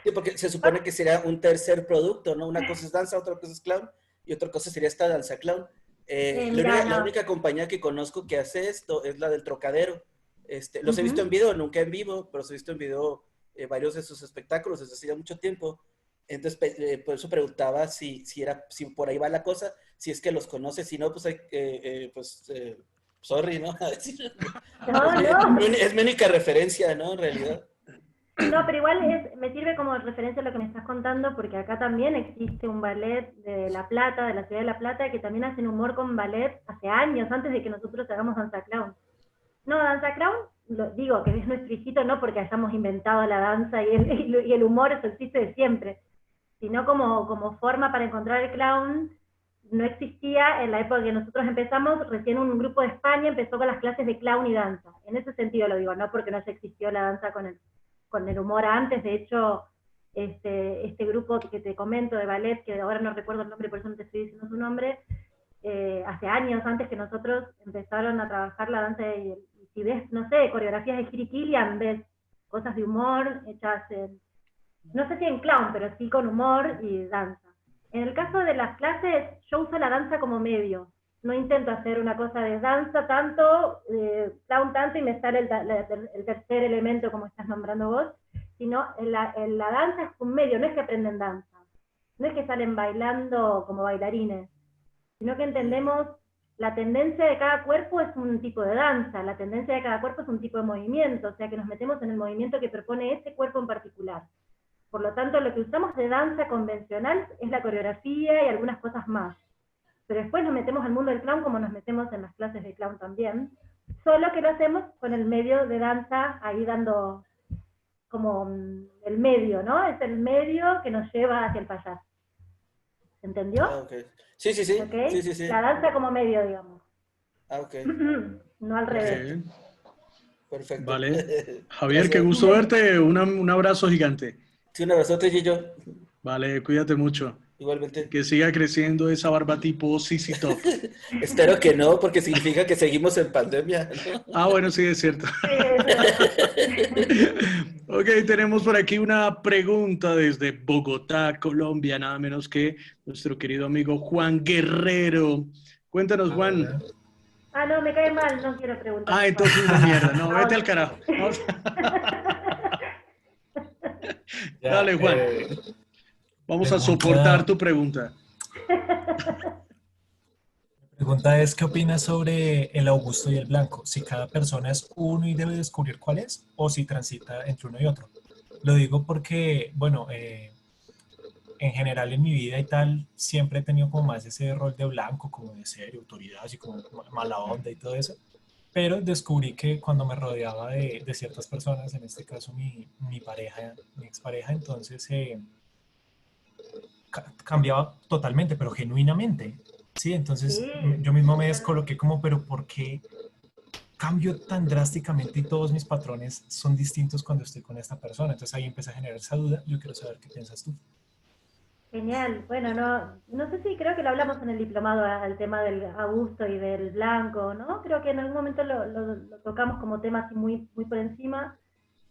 Sí, porque se supone que sería un tercer producto, ¿no? Una cosa es danza, otra cosa es clown, y otra cosa sería esta danza clown. La única compañía que conozco que hace esto es la del Trocadero. Los he visto en video, nunca en vivo, pero los he visto en video varios de sus espectáculos desde hace ya mucho tiempo. Entonces, por eso preguntaba si por ahí va la cosa, si es que los conoce, si no, pues sorry, ¿no? Es mi única referencia, ¿no? En realidad. No, pero igual me sirve como referencia a lo que me estás contando, porque acá también existe un ballet de La Plata, de la ciudad de La Plata, que también hacen humor con ballet hace años, antes de que nosotros hagamos danza clown. No, danza clown, lo digo que es nuestro hijito, no porque hayamos inventado la danza y el humor, eso existe de siempre, sino como forma para encontrar el clown. No existía en la época que nosotros empezamos, recién un grupo de España empezó con las clases de clown y danza. En ese sentido lo digo, no porque no existió la danza con el humor antes. De hecho, este grupo que te comento de ballet, que ahora no recuerdo el nombre, por eso no te estoy diciendo su nombre, hace años antes que nosotros empezaron a trabajar la danza, y si ves, no sé, coreografías de Kiri Kilian, ves cosas de humor hechas no sé si en clown, pero sí con humor y danza. En el caso de las clases, yo uso la danza como medio. No intento hacer una cosa de danza tanto, clown tanto, y me sale el tercer elemento como estás nombrando vos, sino la danza es un medio, no es que aprenden danza. No es que salen bailando como bailarines, sino que entendemos la tendencia de cada cuerpo es un tipo de danza, la tendencia de cada cuerpo es un tipo de movimiento, o sea que nos metemos en el movimiento que propone ese cuerpo en particular. Por lo tanto, lo que usamos de danza convencional es la coreografía y algunas cosas más. Pero después nos metemos al mundo del clown como nos metemos en las clases de clown también, solo que lo hacemos con el medio de danza ahí dando como el medio, ¿no? Es el medio que nos lleva hacia el payaso. ¿Se entendió? Ah, okay. Sí. ¿Okay? Sí. La danza como medio, digamos. Ah, ok. No al revés. Perfecto. Vale. Javier, qué gusto verte. Un abrazo gigante. Sí, un abrazote, Gillo. Vale, cuídate mucho. Igualmente. Que siga creciendo esa barba tipo ZZ Top. Espero que no, porque significa que seguimos en pandemia, ¿no? Ah, bueno, sí, es cierto. Ok, tenemos por aquí una pregunta desde Bogotá, Colombia, nada menos que nuestro querido amigo Juan Guerrero. Cuéntanos, Juan. Ah, no, me cae mal, no quiero preguntar. Ah, entonces una mierda. No, vete al carajo. Dale, Juan. Vamos a soportar tu pregunta. La pregunta es, ¿qué opinas sobre el Augusto y el Blanco? Si cada persona es uno y debe descubrir cuál es, o si transita entre uno y otro. Lo digo porque, bueno, en general en mi vida y tal, siempre he tenido como más ese rol de blanco, como de serio, autoridad, así como mala onda y todo eso. Pero descubrí que cuando me rodeaba de ciertas personas, en este caso mi pareja, mi expareja, entonces cambiaba totalmente, pero genuinamente. Sí, entonces Sí, yo mismo me totalmente. descoloqué como, pero ¿por qué cambio tan drásticamente y todos mis patrones son distintos cuando estoy con esta persona? Entonces ahí empieza a generar esa duda. Yo quiero saber qué piensas tú. Genial. Bueno, no sé si creo que lo hablamos en el diplomado al tema del Augusto y del Blanco, ¿no? Creo que en algún momento lo tocamos como tema así muy por encima.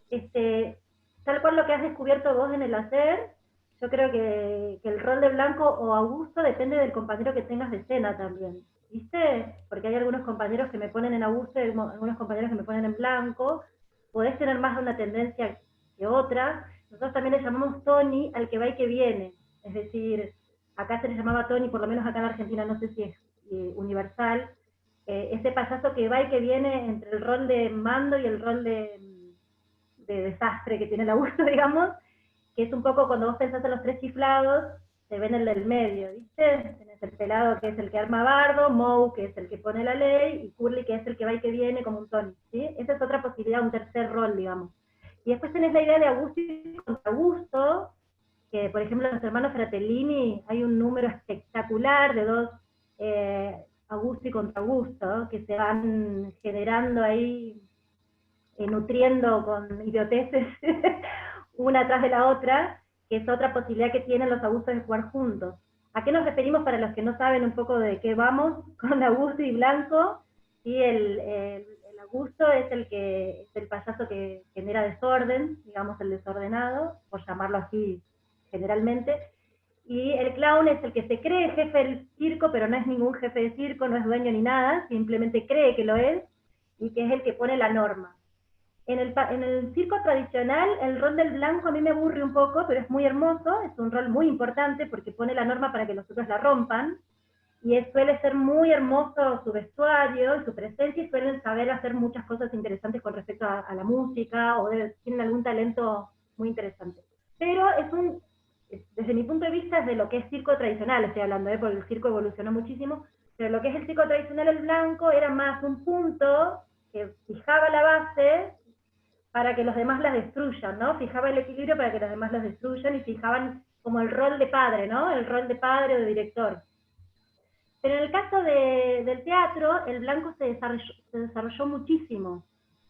Tal cual lo que has descubierto vos en el hacer, yo creo que el rol de Blanco o Augusto depende del compañero que tengas de escena también, ¿viste? Porque hay algunos compañeros que me ponen en Augusto y algunos compañeros que me ponen en Blanco. Podés tener más de una tendencia que otra. Nosotros también le llamamos Tony al que va y que viene. Es decir, acá se le llamaba Tony, por lo menos acá en Argentina, no sé si es universal, ese payaso que va y que viene entre el rol de mando y el rol de desastre que tiene el Augusto, digamos, que es un poco cuando vos pensás en los tres chiflados, se ven el del medio, ¿viste? Tenés el pelado que es el que arma bardo, Moe que es el que pone la ley, y Curly que es el que va y que viene como un Tony, ¿sí? Esa es otra posibilidad, un tercer rol, digamos. Y después tenés la idea de Augusto y contra Augusto, que por ejemplo los hermanos Fratellini, hay un número espectacular de dos Augusto y contra Augusto, que se van generando ahí, nutriendo con idioteces una atrás de la otra, que es otra posibilidad que tienen los Augustos de jugar juntos. ¿A qué nos referimos para los que no saben un poco de qué vamos con Augusto y Blanco? Sí, el Augusto es es el payaso que genera desorden, digamos el desordenado, por llamarlo así generalmente, y el clown es el que se cree jefe del circo, pero no es ningún jefe de circo, no es dueño ni nada, simplemente cree que lo es, y que es el que pone la norma. En el circo tradicional, el rol del blanco a mí me aburre un poco, pero es muy hermoso, es un rol muy importante porque pone la norma para que los otros la rompan, y suele ser muy hermoso su vestuario y su presencia, y suelen saber hacer muchas cosas interesantes con respecto a la música, o tienen algún talento muy interesante. Pero desde mi punto de vista, es de lo que es circo tradicional, estoy hablando, porque el circo evolucionó muchísimo, pero lo que es el circo tradicional, el blanco, era más un punto que fijaba la base para que los demás las destruyan, ¿no? Fijaba el equilibrio para que los demás los destruyan, y fijaban como el rol de padre, ¿no? El rol de padre o de director. Pero en el caso del teatro, el blanco se desarrolló muchísimo,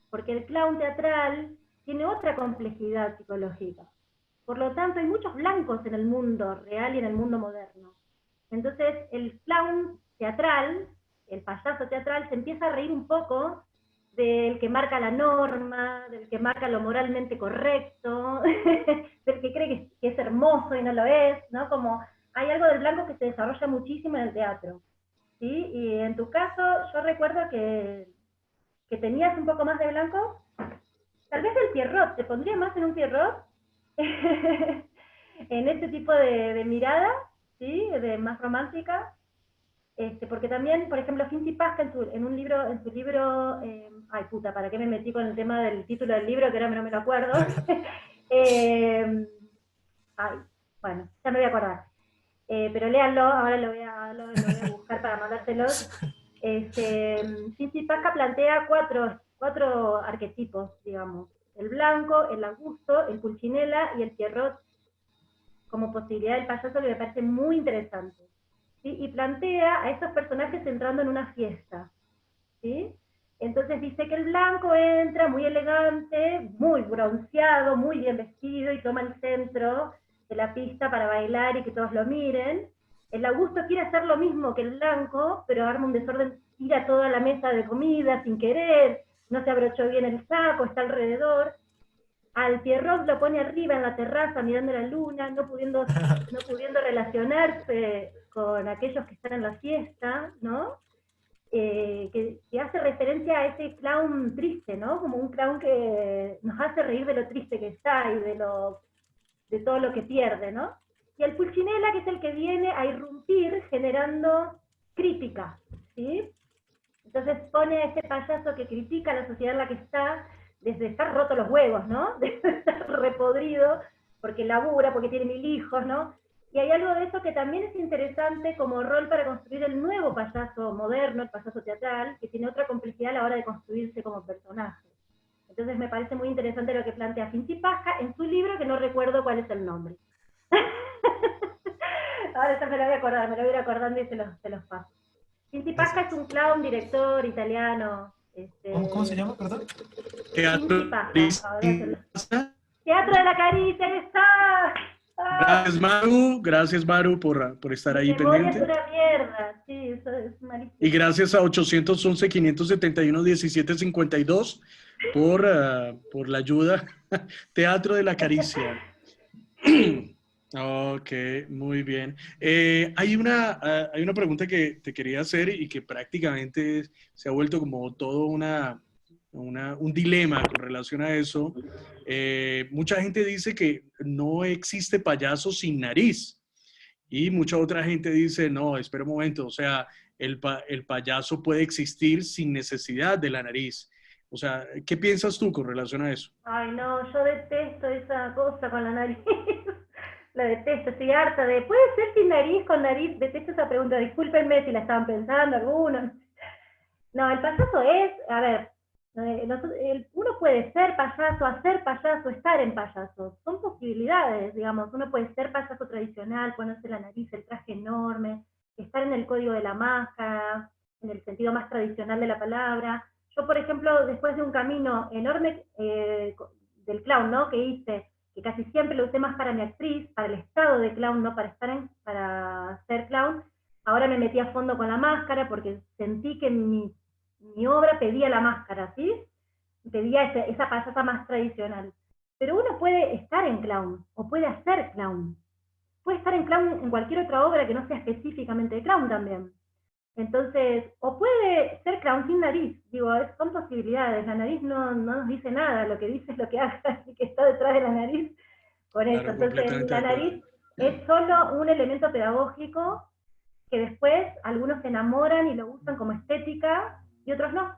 porque el clown teatral tiene otra complejidad psicológica. Por lo tanto, hay muchos blancos en el mundo real y en el mundo moderno. Entonces, el clown teatral, el payaso teatral, se empieza a reír un poco del que marca la norma, del que marca lo moralmente correcto, del que cree que es hermoso y no lo es, ¿no? Como hay algo del blanco que se desarrolla muchísimo en el teatro, ¿sí? Y en tu caso, yo recuerdo que tenías un poco más de blanco, tal vez el Pierrot, ¿te pondría más en un Pierrot? En este tipo de mirada, ¿sí? De más romántica, porque también, por ejemplo, Finzi Pasca en su libro, ay puta, ¿para qué me metí con el tema del título del libro, que ahora no me lo acuerdo? Ay, bueno, ya me voy a acordar. Pero léanlo, ahora lo voy a buscar para mandárselos. Finzi Pasca plantea cuatro arquetipos, digamos: el blanco, el Augusto, el Pulcinella y el Pierrot, como posibilidad del payaso, que me parece muy interesante. ¿Sí? Y plantea a estos personajes entrando en una fiesta, ¿sí? Entonces dice que el blanco entra muy elegante, muy bronceado, muy bien vestido, y toma el centro de la pista para bailar y que todos lo miren. El Augusto quiere hacer lo mismo que el blanco, pero arma un desorden, tira toda la mesa de comida sin querer, no se abrochó bien el saco, está alrededor. Al Pierrot lo pone arriba en la terraza mirando la luna, no pudiendo relacionarse con aquellos que están en la fiesta, ¿no? Que hace referencia a ese clown triste, ¿no? Como un clown que nos hace reír de lo triste que está y de todo lo que pierde, ¿no? Y el Pulcinella, que es el que viene a irrumpir generando crítica. ¿sí? Entonces pone a este payaso que critica a la sociedad en la que está, desde estar roto los huevos, ¿no? Desde estar repodrido, porque labura, porque tiene 1000 hijos, ¿no? Y hay algo de eso que también es interesante como rol para construir el nuevo payaso moderno, el payaso teatral, que tiene otra complejidad a la hora de construirse como personaje. Entonces me parece muy interesante lo que plantea Cinti Pasca en su libro, que no recuerdo cuál es el nombre. Ahora ya me lo voy a acordar, me lo voy a ir acordando y se los paso. Cinti Pasca es un clown, director italiano. ¿Cómo se llama, perdón? Cinti Pasca. Teatro de la Caricia, que está. Gracias Maru por estar ahí pendiente. Es una mierda, sí, eso es malísimo. Y gracias a 811-571-1752 por la ayuda. Teatro de la Caricia. Ok, muy bien. Hay una pregunta que te quería hacer y que prácticamente se ha vuelto como todo un dilema con relación a eso. Mucha gente dice que no existe payaso sin nariz y mucha otra gente dice, no, espera un momento, o sea, el payaso puede existir sin necesidad de la nariz. O sea, ¿qué piensas tú con relación a eso? Ay, no, yo detesto esa cosa con la nariz. La detesto, estoy harta de, ¿puede ser sin nariz, con nariz? Detesto esa pregunta, discúlpenme si la estaban pensando algunos. No, el payaso es, a ver, uno puede ser payaso, hacer payaso, estar en payaso. Son posibilidades, digamos. Uno puede ser payaso tradicional, ponerse la nariz, el traje enorme, estar en el código de la máscara, en el sentido más tradicional de la palabra. Yo, por ejemplo, después de un camino enorme del clown, ¿no?, que hice, que casi siempre lo usé más para mi actriz, para el estado de clown, no para para ser clown, ahora me metí a fondo con la máscara porque sentí que mi obra pedía la máscara, ¿sí? Pedía esa payasa más tradicional. Pero uno puede estar en clown, o puede hacer clown. Puede estar en clown en cualquier otra obra que no sea específicamente de clown también. Entonces, o puede ser clown sin nariz. Digo, son posibilidades. La nariz no nos dice nada, lo que dice es lo que haga, que está detrás de la nariz. Con eso. Entonces, la nariz es solo un elemento pedagógico que después algunos se enamoran y lo usan como estética, y otros no.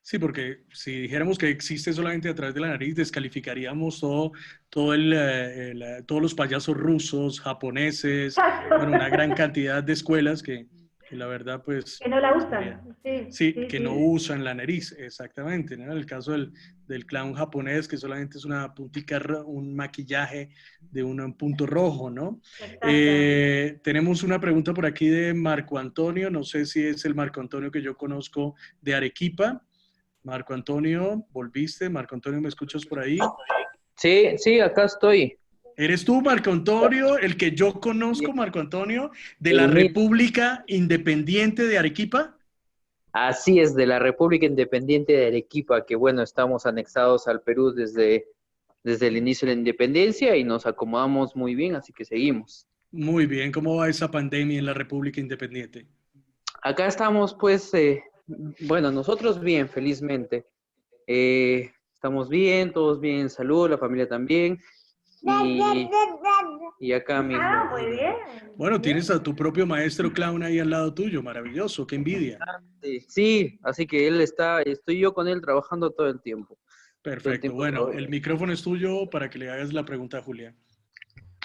Sí, porque si dijéramos que existe solamente a través de la nariz, descalificaríamos todos los payasos rusos, japoneses, bueno, una gran cantidad de escuelas que la verdad, pues... Que no la usan. Sí, que no usan la nariz, exactamente, ¿no? El caso del clown japonés, que solamente es una puntica, un maquillaje de un punto rojo, ¿no? Tenemos una pregunta por aquí de Marco Antonio, no sé si es el Marco Antonio que yo conozco de Arequipa. Marco Antonio, ¿volviste? Marco Antonio, ¿me escuchas por ahí? Sí, acá estoy. ¿Eres tú, Marco Antonio, el que yo conozco, Marco Antonio, de la República Independiente de Arequipa? Así es, de la República Independiente de Arequipa, que bueno, estamos anexados al Perú desde el inicio de la independencia y nos acomodamos muy bien, así que seguimos. Muy bien, ¿cómo va esa pandemia en la República Independiente? Acá estamos, pues, bueno, nosotros bien, felizmente. Estamos bien, todos bien en salud, la familia también. Y acá mismo. Muy bien. Bueno, tienes a tu propio maestro clown ahí al lado tuyo, maravilloso, qué envidia. Sí, así que estoy yo con él trabajando todo el tiempo. Perfecto, bueno, el micrófono es tuyo para que le hagas la pregunta a Julia.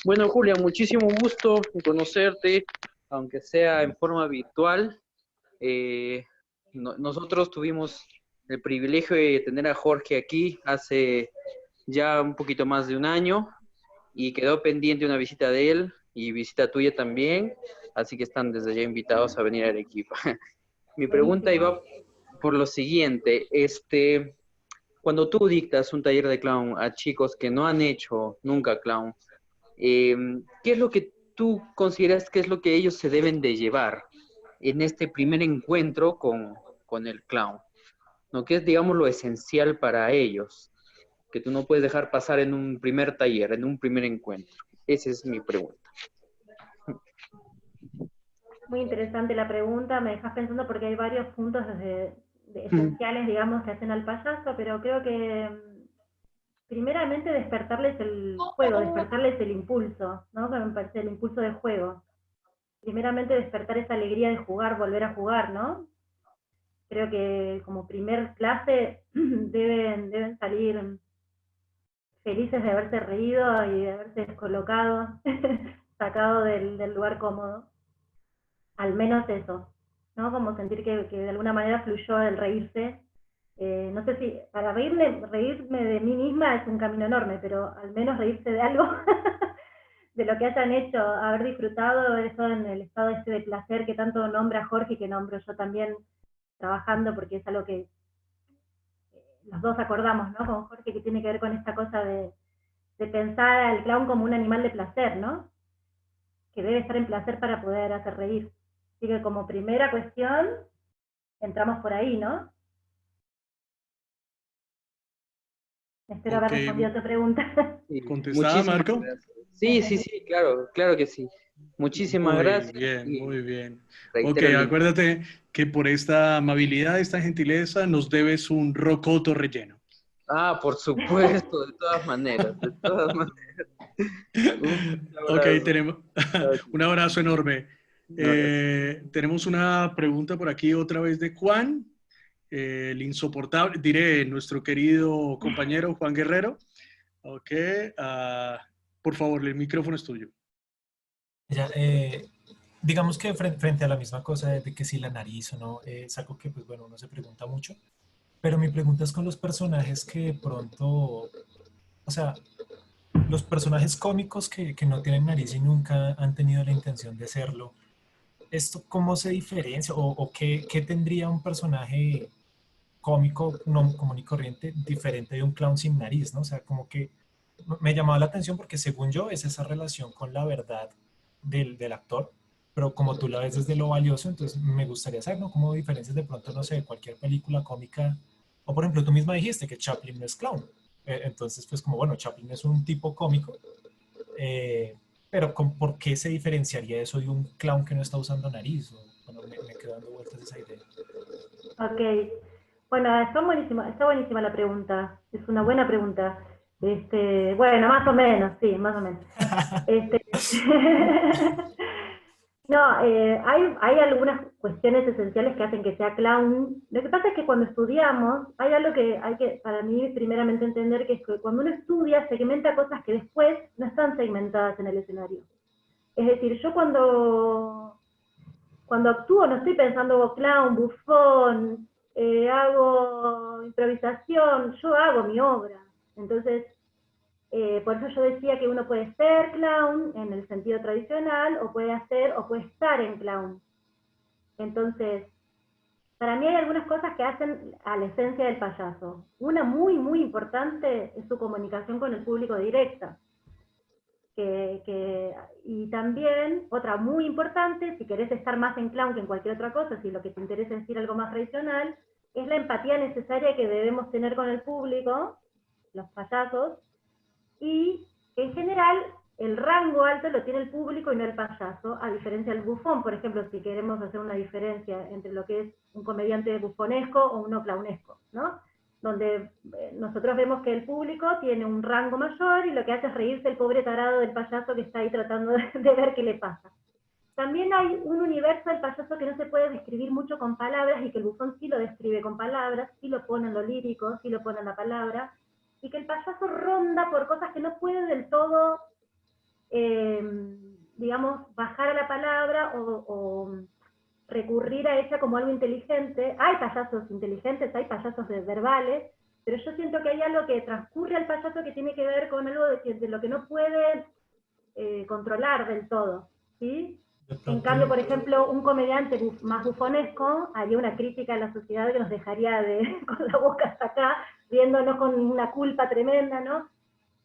Bueno, Julia, muchísimo gusto en conocerte, aunque sea en forma virtual. Nosotros tuvimos el privilegio de tener a Jorge aquí hace ya un poquito más de un año y quedó pendiente una visita de él y visita tuya también, así que están desde ya invitados a venir a Arequipa. Mi pregunta iba por lo siguiente, cuando tú dictas un taller de clown a chicos que no han hecho nunca clown, ¿qué es lo que tú consideras que es lo que ellos se deben de llevar en este primer encuentro con el clown? ¿No? ¿Qué es, digamos, lo esencial para ellos que tú no puedes dejar pasar en un primer taller, en un primer encuentro? Esa es mi pregunta. Muy interesante la pregunta, me dejas pensando porque hay varios puntos esenciales, digamos, que hacen al payaso, pero creo que primeramente despertarles el juego, despertarles el impulso, ¿no? Que me parece el impulso del juego. primeramente despertar esa alegría de jugar, volver a jugar, ¿no? Creo que como primer clase deben salir felices de haberse reído y de haberse descolocado, sacado del lugar cómodo. Al menos eso, ¿no? Como sentir que de alguna manera fluyó el reírse. No sé si para reírme de mí misma es un camino enorme, pero al menos reírse de algo, de lo que hayan hecho, haber disfrutado, haber estado en el estado este de placer que tanto nombra Jorge y que nombro yo también trabajando, porque es algo que los dos acordamos, ¿no? Con Jorge, que tiene que ver con esta cosa de pensar al clown como un animal de placer, ¿no? Que debe estar en placer para poder hacer reír. Así que como primera cuestión, entramos por ahí, ¿no? Espero haber respondido a tu pregunta. ¿Contestaba, Marco? Sí, claro que sí. Muchísimas gracias. Muy bien. Reitero Ok, acuérdate que por esta amabilidad, esta gentileza, nos debes un rocoto relleno. Ah, por supuesto, de todas maneras. Ok, tenemos un abrazo enorme. Tenemos una pregunta por aquí otra vez de Juan, el insoportable, diré, nuestro querido compañero Juan Guerrero. Ok, por favor, el micrófono es tuyo. Ya, digamos que frente a la misma cosa de que si la nariz o no, es algo que pues bueno, uno se pregunta mucho, pero mi pregunta es con los personajes que de pronto, o sea, los personajes cómicos que no tienen nariz y nunca han tenido la intención de serlo, ¿esto cómo se diferencia o qué tendría un personaje cómico no común y corriente diferente de un clown sin nariz, ¿no? O sea, como que me llamaba la atención porque según yo es esa relación con la verdad del actor, pero como tú la ves desde lo valioso, entonces me gustaría saber, ¿no? ¿Cómo diferencias de pronto, no sé, cualquier película cómica? O por ejemplo, tú misma dijiste que Chaplin no es clown. Entonces, pues como, bueno, Chaplin es un tipo cómico, pero ¿por qué se diferenciaría eso de un clown que no está usando nariz? Bueno, me quedo dando vueltas esa idea. Ok. Bueno, está buenísima la pregunta. Es una buena pregunta. Bueno, más o menos, sí, más o menos. No, hay algunas cuestiones esenciales que hacen que sea clown. Lo que pasa es que cuando estudiamos, hay algo que hay que, para mí, primeramente entender, que es que cuando uno estudia, segmenta cosas que después no están segmentadas en el escenario. Es decir, yo cuando actúo no estoy pensando clown, bufón, hago improvisación, yo hago mi obra. Entonces, por eso yo decía que uno puede ser clown en el sentido tradicional, o puede hacer, o puede estar en clown. Entonces, para mí hay algunas cosas que hacen a la esencia del payaso. Una muy, muy importante es su comunicación con el público directa. Y también, otra muy importante, si querés estar más en clown que en cualquier otra cosa, si lo que te interesa es decir algo más tradicional, es la empatía necesaria que debemos tener con el público, los payasos, y en general el rango alto lo tiene el público y no el payaso, a diferencia del bufón, por ejemplo, si queremos hacer una diferencia entre lo que es un comediante bufonesco o uno clownesco, ¿no? Donde nosotros vemos que el público tiene un rango mayor y lo que hace es reírse el pobre tarado del payaso que está ahí tratando de ver qué le pasa. También hay un universo del payaso que no se puede describir mucho con palabras y que el bufón sí lo describe con palabras, sí lo pone en lo lírico, sí lo pone en la palabra, y que el payaso ronda por cosas que no puede del todo, digamos, bajar a la palabra o recurrir a ella como algo inteligente. Hay payasos inteligentes, hay payasos verbales, pero yo siento que hay algo que transcurre al payaso que tiene que ver con algo de lo que no puede controlar del todo, ¿sí? En cambio, por ejemplo, un comediante más bufonesco, haría una crítica a la sociedad que nos dejaría con la boca hasta acá, viéndonos con una culpa tremenda, ¿no?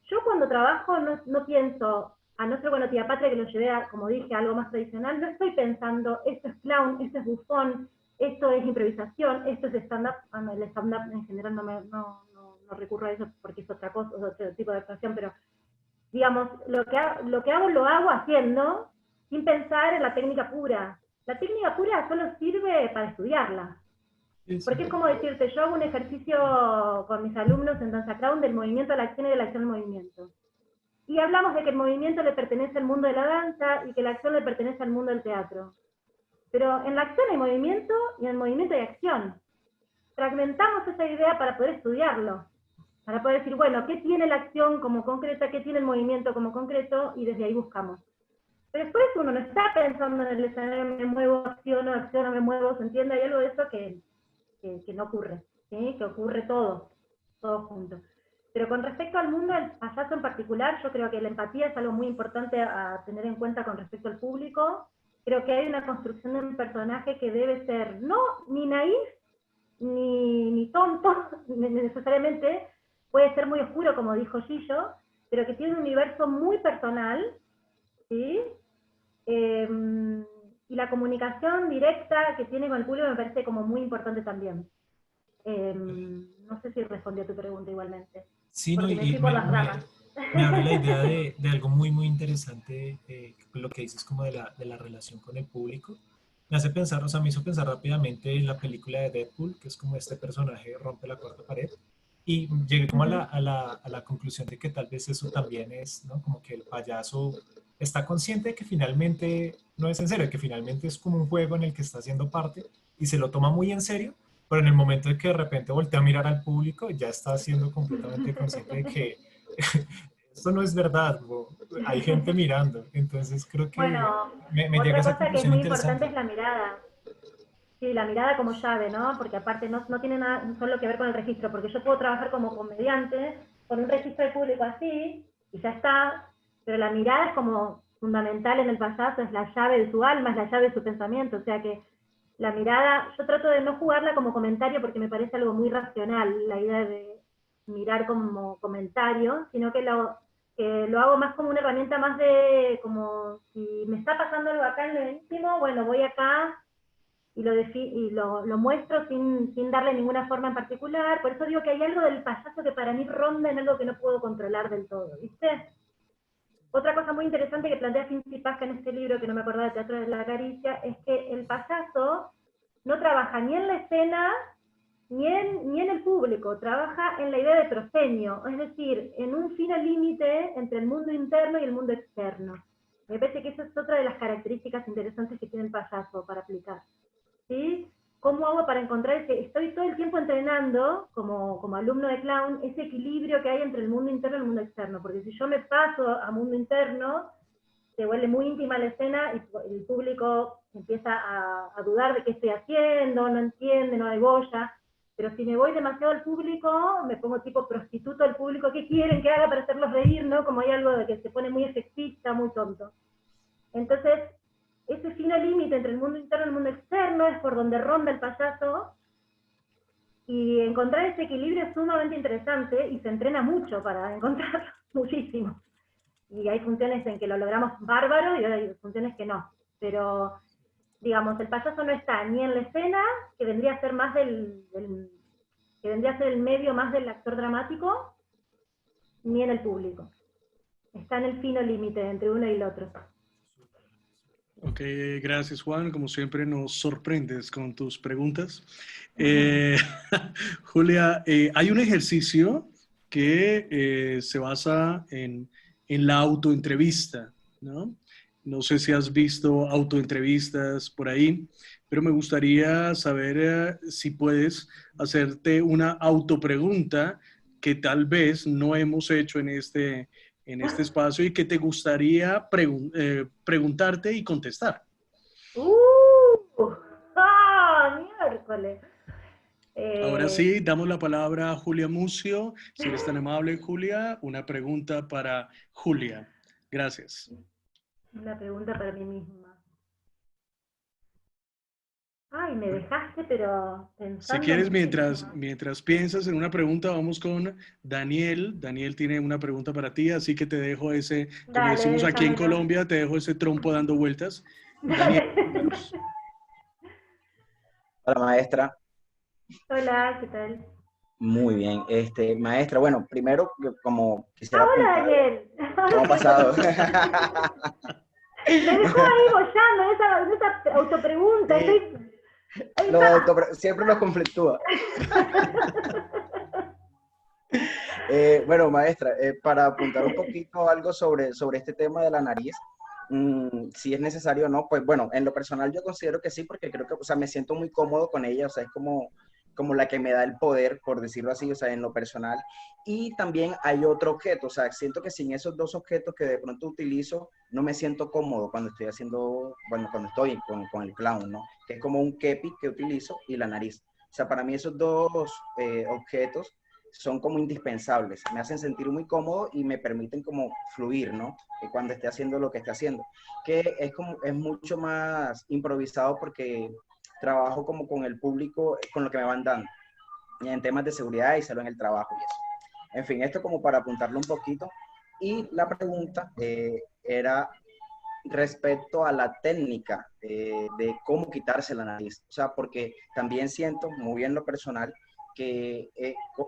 Yo cuando trabajo no pienso, a no ser bueno, tía Patria, que lo llevé a, como dije, a algo más tradicional, no estoy pensando, esto es clown, esto es bufón, esto es improvisación, esto es stand-up. El stand-up en general no recurro a eso porque es otra cosa, otro tipo de actuación, pero digamos, lo que hago lo hago haciendo, sin pensar en la técnica pura. La técnica pura solo sirve para estudiarla. Porque es como decirte, yo hago un ejercicio con mis alumnos en danza clown del movimiento a la acción y de la acción al movimiento. Y hablamos de que el movimiento le pertenece al mundo de la danza y que la acción le pertenece al mundo del teatro. Pero en la acción hay movimiento y en el movimiento hay acción. Fragmentamos esa idea para poder estudiarlo, para poder decir, bueno, ¿qué tiene la acción como concreta, qué tiene el movimiento como concreto? Y desde ahí buscamos. Pero después uno no está pensando en el escenario, me muevo, acciono, me muevo, ¿se entiende? Hay algo de eso que no ocurre, ¿sí? Que ocurre todo junto. Pero con respecto al mundo del payaso en particular, yo creo que la empatía es algo muy importante a tener en cuenta con respecto al público. Creo que hay una construcción de un personaje que debe ser no ni naif, ni tonto, necesariamente, puede ser muy oscuro, como dijo Gillo, pero que tiene un universo muy personal, ¿sí? Y la comunicación directa que tiene con el público me parece como muy importante también. No sé si respondió a tu pregunta igualmente. Sí, no, porque me fui por las ramas. me abre la idea de algo muy, muy interesante, lo que dices como de la relación con el público. Me hace pensar, o sea, me hizo pensar rápidamente en la película de Deadpool, que es como este personaje rompe la cuarta pared, y llegué como a la conclusión de que tal vez eso también es, ¿no? Como que el payaso está consciente de que finalmente no es en serio, que finalmente es como un juego en el que está haciendo parte, y se lo toma muy en serio, pero en el momento de que de repente voltea a mirar al público, ya está siendo completamente consciente de que esto no es verdad, hay gente mirando. Entonces creo que Bueno, me llega otra a esa cosa que es conclusión muy interesante. importante es la mirada. Sí, la mirada como llave, ¿no? Porque aparte no tiene nada solo que ver con el registro, porque yo puedo trabajar como comediante con un registro de público así, y ya está, pero la mirada es como fundamental en el payaso, es la llave de su alma, es la llave de su pensamiento, o sea que la mirada, yo trato de no jugarla como comentario porque me parece algo muy racional, la idea de mirar como comentario, sino que lo hago más como una herramienta más de, como si me está pasando algo acá en lo íntimo, bueno, voy acá y lo muestro sin darle ninguna forma en particular. Por eso digo que hay algo del payaso que para mí ronda en algo que no puedo controlar del todo, ¿viste? Otra cosa muy interesante que plantea Finzi Pasca en este libro, que no me acordaba de Teatro de la Caricia, es que el payaso no trabaja ni en la escena ni en el público, trabaja en la idea de proscenio, es decir, en un fino límite entre el mundo interno y el mundo externo. Me parece que esa es otra de las características interesantes que tiene el payaso para aplicar. ¿Sí? ¿Cómo hago para encontrar ese? Estoy todo el tiempo entrenando, como alumno de clown, ese equilibrio que hay entre el mundo interno y el mundo externo, porque si yo me paso a mundo interno, se vuelve muy íntima la escena y el público empieza a dudar de qué estoy haciendo, no entiende, no hay boya. Pero si me voy demasiado al público, me pongo tipo prostituto al público, ¿qué quieren que haga para hacerlos reír? ¿No? Como hay algo de que se pone muy efectista, muy tonto. Entonces, ese fino límite entre el mundo interno y el mundo externo es por donde ronda el payaso, y encontrar ese equilibrio es sumamente interesante y se entrena mucho para encontrarlo, muchísimo. Y hay funciones en que lo logramos bárbaro y hay funciones que no. Pero, digamos, el payaso no está ni en la escena, que vendría a ser más que vendría a ser el medio más del actor dramático, ni en el público. Está en el fino límite entre uno y el otro. Ok, gracias Juan, como siempre nos sorprendes con tus preguntas. Julia, hay un ejercicio que se basa en la autoentrevista, ¿no? No sé si has visto autoentrevistas por ahí, pero me gustaría saber si puedes hacerte una autopregunta que tal vez no hemos hecho en este espacio y que te gustaría preguntarte y contestar. Miércoles. Ahora sí, damos la palabra a Julia Mucio. Si eres tan amable, Julia, una pregunta para Julia. Gracias. Una pregunta para mí misma. Ay, me dejaste, pero pensando... Si quieres, mientras piensas en una pregunta, vamos con Daniel. Daniel tiene una pregunta para ti, así que te dejo ese, como decimos aquí en Colombia, te dejo ese trompo dando vueltas. Daniel, cuéntanos. Hola, maestra. Hola, ¿qué tal? Muy bien. Maestra, bueno, primero, como quisiera... Hola, Daniel. ¿Cómo ha pasado? Me dejó ahí bollando en esa autopregunta. Sí. Siempre nos conflictúa. Bueno, maestra, para apuntar un poquito algo sobre este tema de la nariz, si es necesario o no, pues bueno, en lo personal yo considero que sí, porque creo que, o sea, me siento muy cómodo con ella, o sea, es como la que me da el poder, por decirlo así, o sea, en lo personal. Y también hay otro objeto, o sea, siento que sin esos dos objetos que de pronto utilizo, no me siento cómodo cuando estoy haciendo, bueno, cuando estoy con el clown, ¿no? Que es como un kepi que utilizo y la nariz. O sea, para mí esos dos objetos son como indispensables, me hacen sentir muy cómodo y me permiten como fluir, ¿no? Cuando esté haciendo lo que esté haciendo, que es mucho más improvisado porque trabajo como con el público, con lo que me van dando, y en temas de seguridad y salud en el trabajo y eso. En fin, esto como para apuntarlo un poquito. Y la pregunta era respecto a la técnica de cómo quitarse la nariz. O sea, porque también siento, muy bien lo personal, que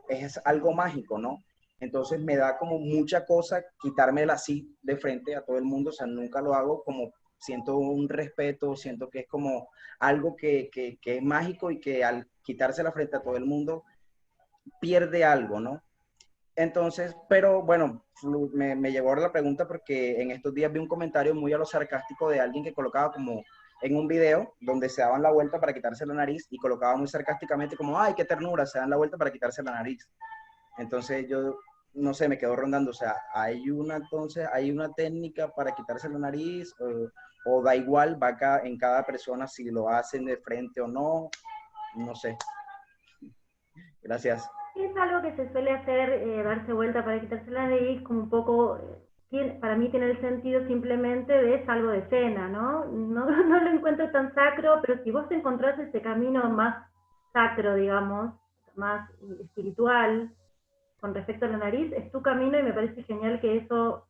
es algo mágico, ¿no? Entonces me da como mucha cosa quitármela así de frente a todo el mundo, o sea, nunca lo hago como, siento un respeto, siento que es como algo que es mágico y que al quitársela frente a todo el mundo pierde algo, ¿no? Entonces, pero bueno, me llegó ahora la pregunta porque en estos días vi un comentario muy a lo sarcástico de alguien que colocaba como en un video donde se daban la vuelta para quitarse la nariz y colocaba muy sarcásticamente como, ay, qué ternura, se dan la vuelta para quitarse la nariz. Entonces yo, no sé, me quedo rondando, o sea, hay una técnica para quitarse la nariz o da igual, va en cada persona si lo hacen de frente o no, no sé. Gracias. Es algo que se suele hacer, darse vuelta para quitarse la nariz, como un poco, para mí tiene el sentido simplemente de salgo de escena, ¿no? No lo encuentro tan sacro, pero si vos encontrás ese camino más sacro, digamos, más espiritual, con respecto a la nariz, es tu camino y me parece genial que eso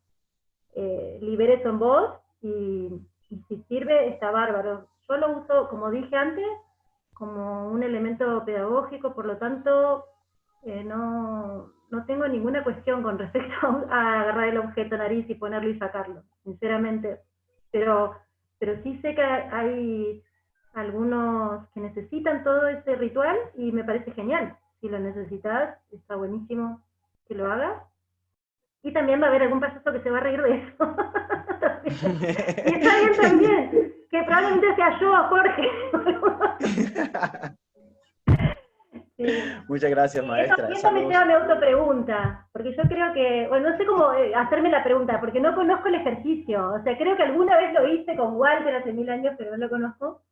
libere eso en vos y si sirve está bárbaro. Yo lo uso, como dije antes, como un elemento pedagógico, por lo tanto no tengo ninguna cuestión con respecto a agarrar el objeto nariz y ponerlo y sacarlo, sinceramente. Pero sí sé que hay algunos que necesitan todo ese ritual y me parece genial. Si lo necesitas, está buenísimo que lo hagas. Y también va a haber algún payaso que se va a reír de eso. Y está bien también, que probablemente sea yo, Jorge. Sí. Muchas gracias, maestra. Eso me lleva a mi autopregunta, porque yo creo que, bueno, no sé cómo hacerme la pregunta, porque no conozco el ejercicio. O sea, creo que alguna vez lo hice con Walter hace 1000 años, pero no lo conozco.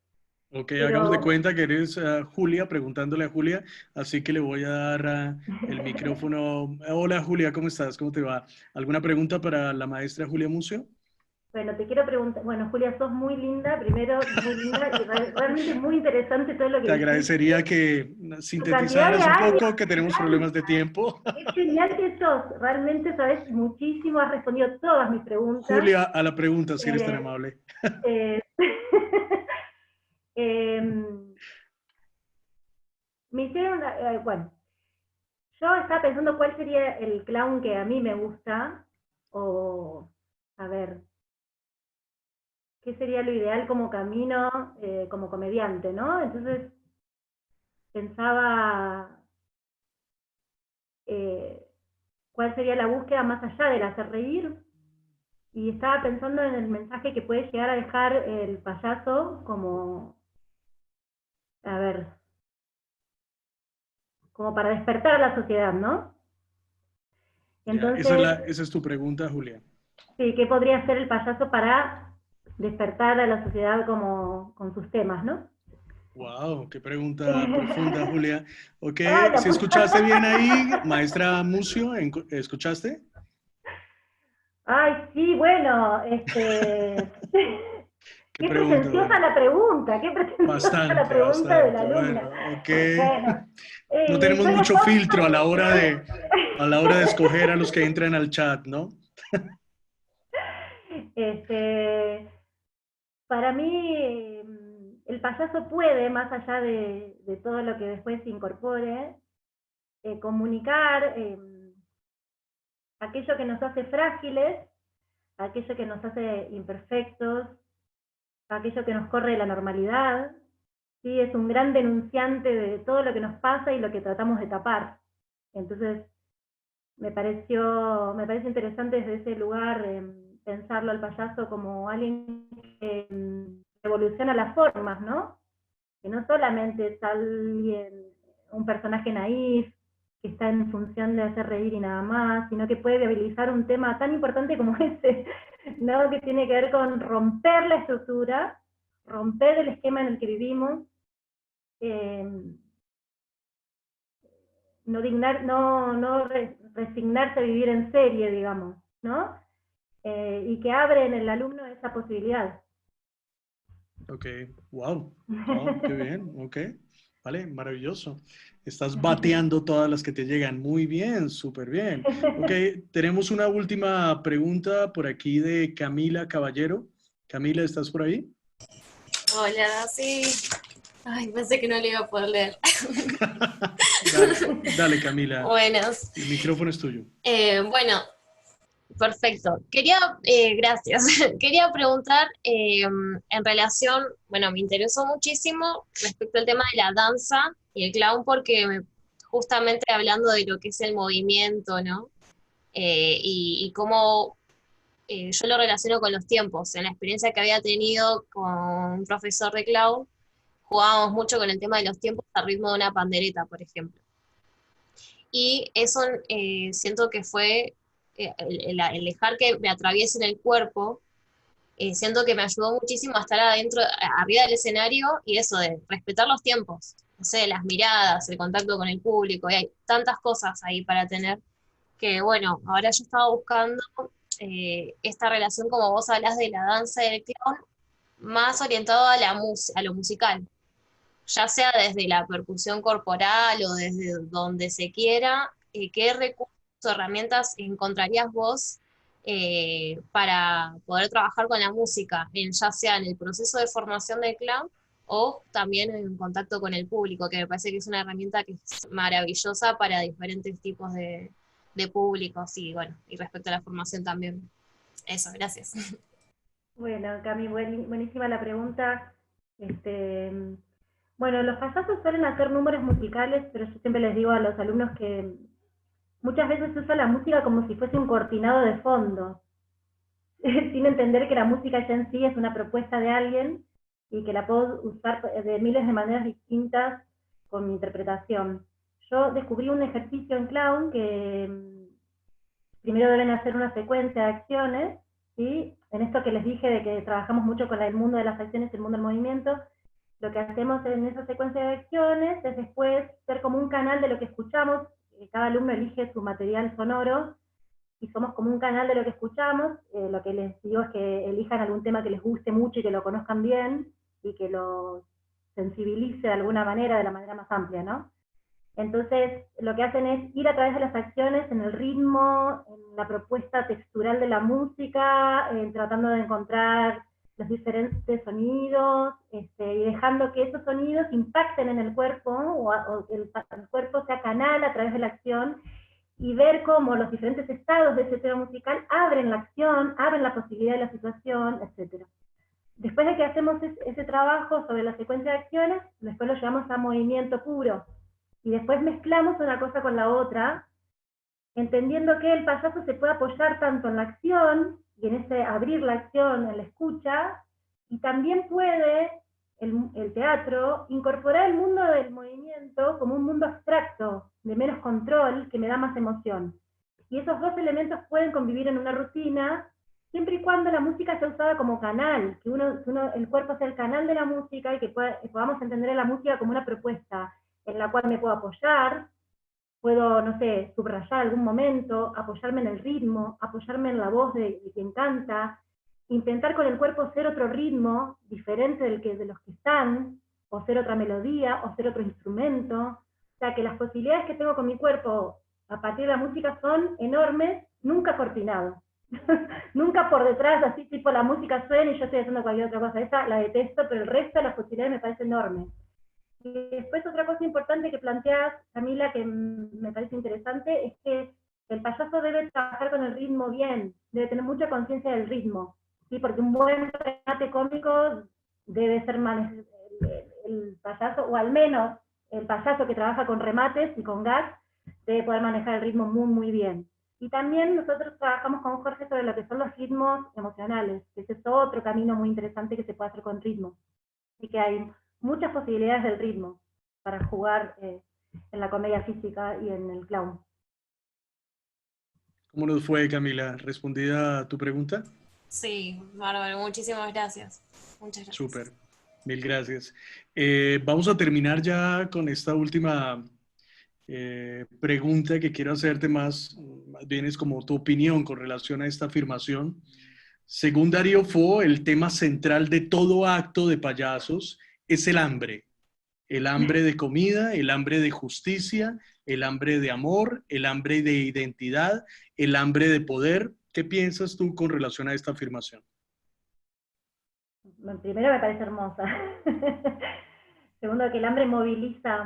Ok, hagamos de cuenta que eres Julia, preguntándole a Julia, así que le voy a dar el micrófono. Hola Julia, ¿cómo estás? ¿Cómo te va? ¿Alguna pregunta para la maestra Julia Mucio? Bueno, te quiero preguntar, bueno, Julia, sos muy linda, primero, muy linda, y realmente muy interesante todo lo que Te agradecería que sintetizaras un poco, que tenemos problemas de tiempo. Es genial que sos, realmente sabes muchísimo, has respondido todas mis preguntas. Julia, a la pregunta, si eres tan amable. Me hicieron, bueno, yo estaba pensando cuál sería el clown que a mí me gusta, o, a ver, qué sería lo ideal como camino, como comediante, ¿no? Entonces, pensaba cuál sería la búsqueda más allá del hacer reír, y estaba pensando en el mensaje que puede llegar a dejar el payaso como, a ver, como para despertar a la sociedad, ¿no? Entonces, esa es tu pregunta, Julia. Sí, ¿qué podría hacer el payaso para despertar a la sociedad como con sus temas, no? Wow, qué pregunta profunda, Julia. Ok, si escuchaste bien ahí, maestra Mucio, ¿escuchaste? Ay, sí, bueno, qué pretenciosa la pregunta, qué pretenciosa la pregunta de la alumna. Bueno, okay. Bueno, no tenemos mucho filtro a la hora de escoger a los que entran al chat, ¿no? Para mí, el payaso puede, más allá de todo lo que después se incorpore, comunicar aquello que nos hace frágiles, aquello que nos hace imperfectos, aquello que nos corre de la normalidad. ¿Sí? Es un gran denunciante de todo lo que nos pasa y lo que tratamos de tapar. Entonces, me parece interesante desde ese lugar pensarlo al payaso como alguien que revoluciona las formas, ¿no? Que no solamente es alguien, un personaje naif, que está en función de hacer reír y nada más, sino que puede viabilizar un tema tan importante como ese, ¿no? Que tiene que ver con romper la estructura, romper el esquema en el que vivimos, resignarse a vivir en serie, digamos, ¿no? Y que abre en el alumno esa posibilidad. Ok, wow, qué bien, ok, vale, maravilloso. Estás bateando todas las que te llegan, muy bien, súper bien. Ok, tenemos una última pregunta por aquí de Camila Caballero. Camila, ¿estás por ahí? Hola, sí. Ay, pensé que no le iba a poder leer. Dale, Camila. Buenas. El micrófono es tuyo. Bueno, perfecto. Gracias. Quería preguntar en relación, bueno, me interesó muchísimo respecto al tema de la danza y el clown porque justamente hablando de lo que es el movimiento, ¿no? Y cómo yo lo relaciono con los tiempos. En la experiencia que había tenido con un profesor de clown, jugábamos mucho con el tema de los tiempos al ritmo de una pandereta, por ejemplo. Y eso siento que fue el dejar que me atraviese en el cuerpo, siento que me ayudó muchísimo a estar arriba del escenario, y eso de respetar los tiempos, no sé, las miradas, el contacto con el público, y hay tantas cosas ahí para tener, que bueno, ahora yo estaba buscando esta relación, como vos hablás de la danza y del clown, más orientado a lo musical, ya sea desde la percusión corporal o desde donde se quiera. ¿Qué recursos o herramientas encontrarías vos para poder trabajar con la música, ya sea en el proceso de formación del clown o también en contacto con el público, que me parece que es una herramienta que es maravillosa para diferentes tipos de públicos, y bueno, y respecto a la formación también? Eso, gracias. Bueno, Cami, buenísima la pregunta. Bueno, los payasos suelen hacer números musicales, pero yo siempre les digo a los alumnos que muchas veces se usa la música como si fuese un cortinado de fondo, sin entender que la música ya en sí es una propuesta de alguien y que la puedo usar de miles de maneras distintas con mi interpretación. Yo descubrí un ejercicio en clown que primero deben hacer una secuencia de acciones, ¿sí? En esto que les dije de que trabajamos mucho con el mundo de las acciones y el mundo del movimiento, lo que hacemos en esa secuencia de acciones es después ser como un canal de lo que escuchamos. Cada alumno elige su material sonoro y somos como un canal de lo que escuchamos. Lo que les digo es que elijan algún tema que les guste mucho y que lo conozcan bien y que lo sensibilice de alguna manera, de la manera más amplia, ¿no? Entonces, lo que hacen es ir a través de las acciones, en el ritmo, en la propuesta textural de la música, tratando de encontrar los diferentes sonidos, y dejando que esos sonidos impacten en el cuerpo, o el cuerpo sea canal a través de la acción, y ver cómo los diferentes estados de ese tema musical abren la acción, abren la posibilidad de la situación, etc. Después de que hacemos ese trabajo sobre la secuencia de acciones, después lo llevamos a movimiento puro, y después mezclamos una cosa con la otra, entendiendo que el payaso se puede apoyar tanto en la acción, y en ese abrir la acción, en la escucha, y también puede el teatro incorporar el mundo del movimiento como un mundo abstracto, de menos control, que me da más emoción. Y esos dos elementos pueden convivir en una rutina, siempre y cuando la música sea usada como canal, que el cuerpo sea el canal de la música, y que podamos entender a la música como una propuesta en la cual me puedo apoyar, puedo, no sé, subrayar algún momento, apoyarme en el ritmo, apoyarme en la voz de quien canta, intentar con el cuerpo ser otro ritmo, diferente de los que están, o ser otra melodía, o ser otro instrumento. O sea, que las posibilidades que tengo con mi cuerpo a partir de la música son enormes, nunca cortinado. Nunca por detrás, así tipo la música suena y yo estoy haciendo cualquier otra cosa. Esa la detesto, pero el resto de las posibilidades me parece enorme. Y después otra cosa importante que planteas, Camila, que me parece interesante, es que el payaso debe trabajar con el ritmo bien, debe tener mucha conciencia del ritmo, ¿sí? Porque un buen remate cómico debe ser el payaso, o al menos el payaso que trabaja con remates y con gags, debe poder manejar el ritmo muy, muy bien. Y también nosotros trabajamos con Jorge sobre lo que son los ritmos emocionales, que ese es otro camino muy interesante que se puede hacer con ritmo. Y que hay muchas posibilidades del ritmo para jugar en la comedia física y en el clown. ¿Cómo nos fue, Camila? ¿Respondida a tu pregunta? Sí, bárbaro, muchísimas gracias. Muchas gracias. Súper, mil gracias. Vamos a terminar ya con esta última pregunta que quiero hacerte más bien es como tu opinión con relación a esta afirmación. Según Darío Fo, el tema central de todo acto de payasos es el hambre de comida, el hambre de justicia, el hambre de amor, el hambre de identidad, el hambre de poder. ¿Qué piensas tú con relación a esta afirmación? Primero me parece hermosa. Segundo, que el hambre moviliza,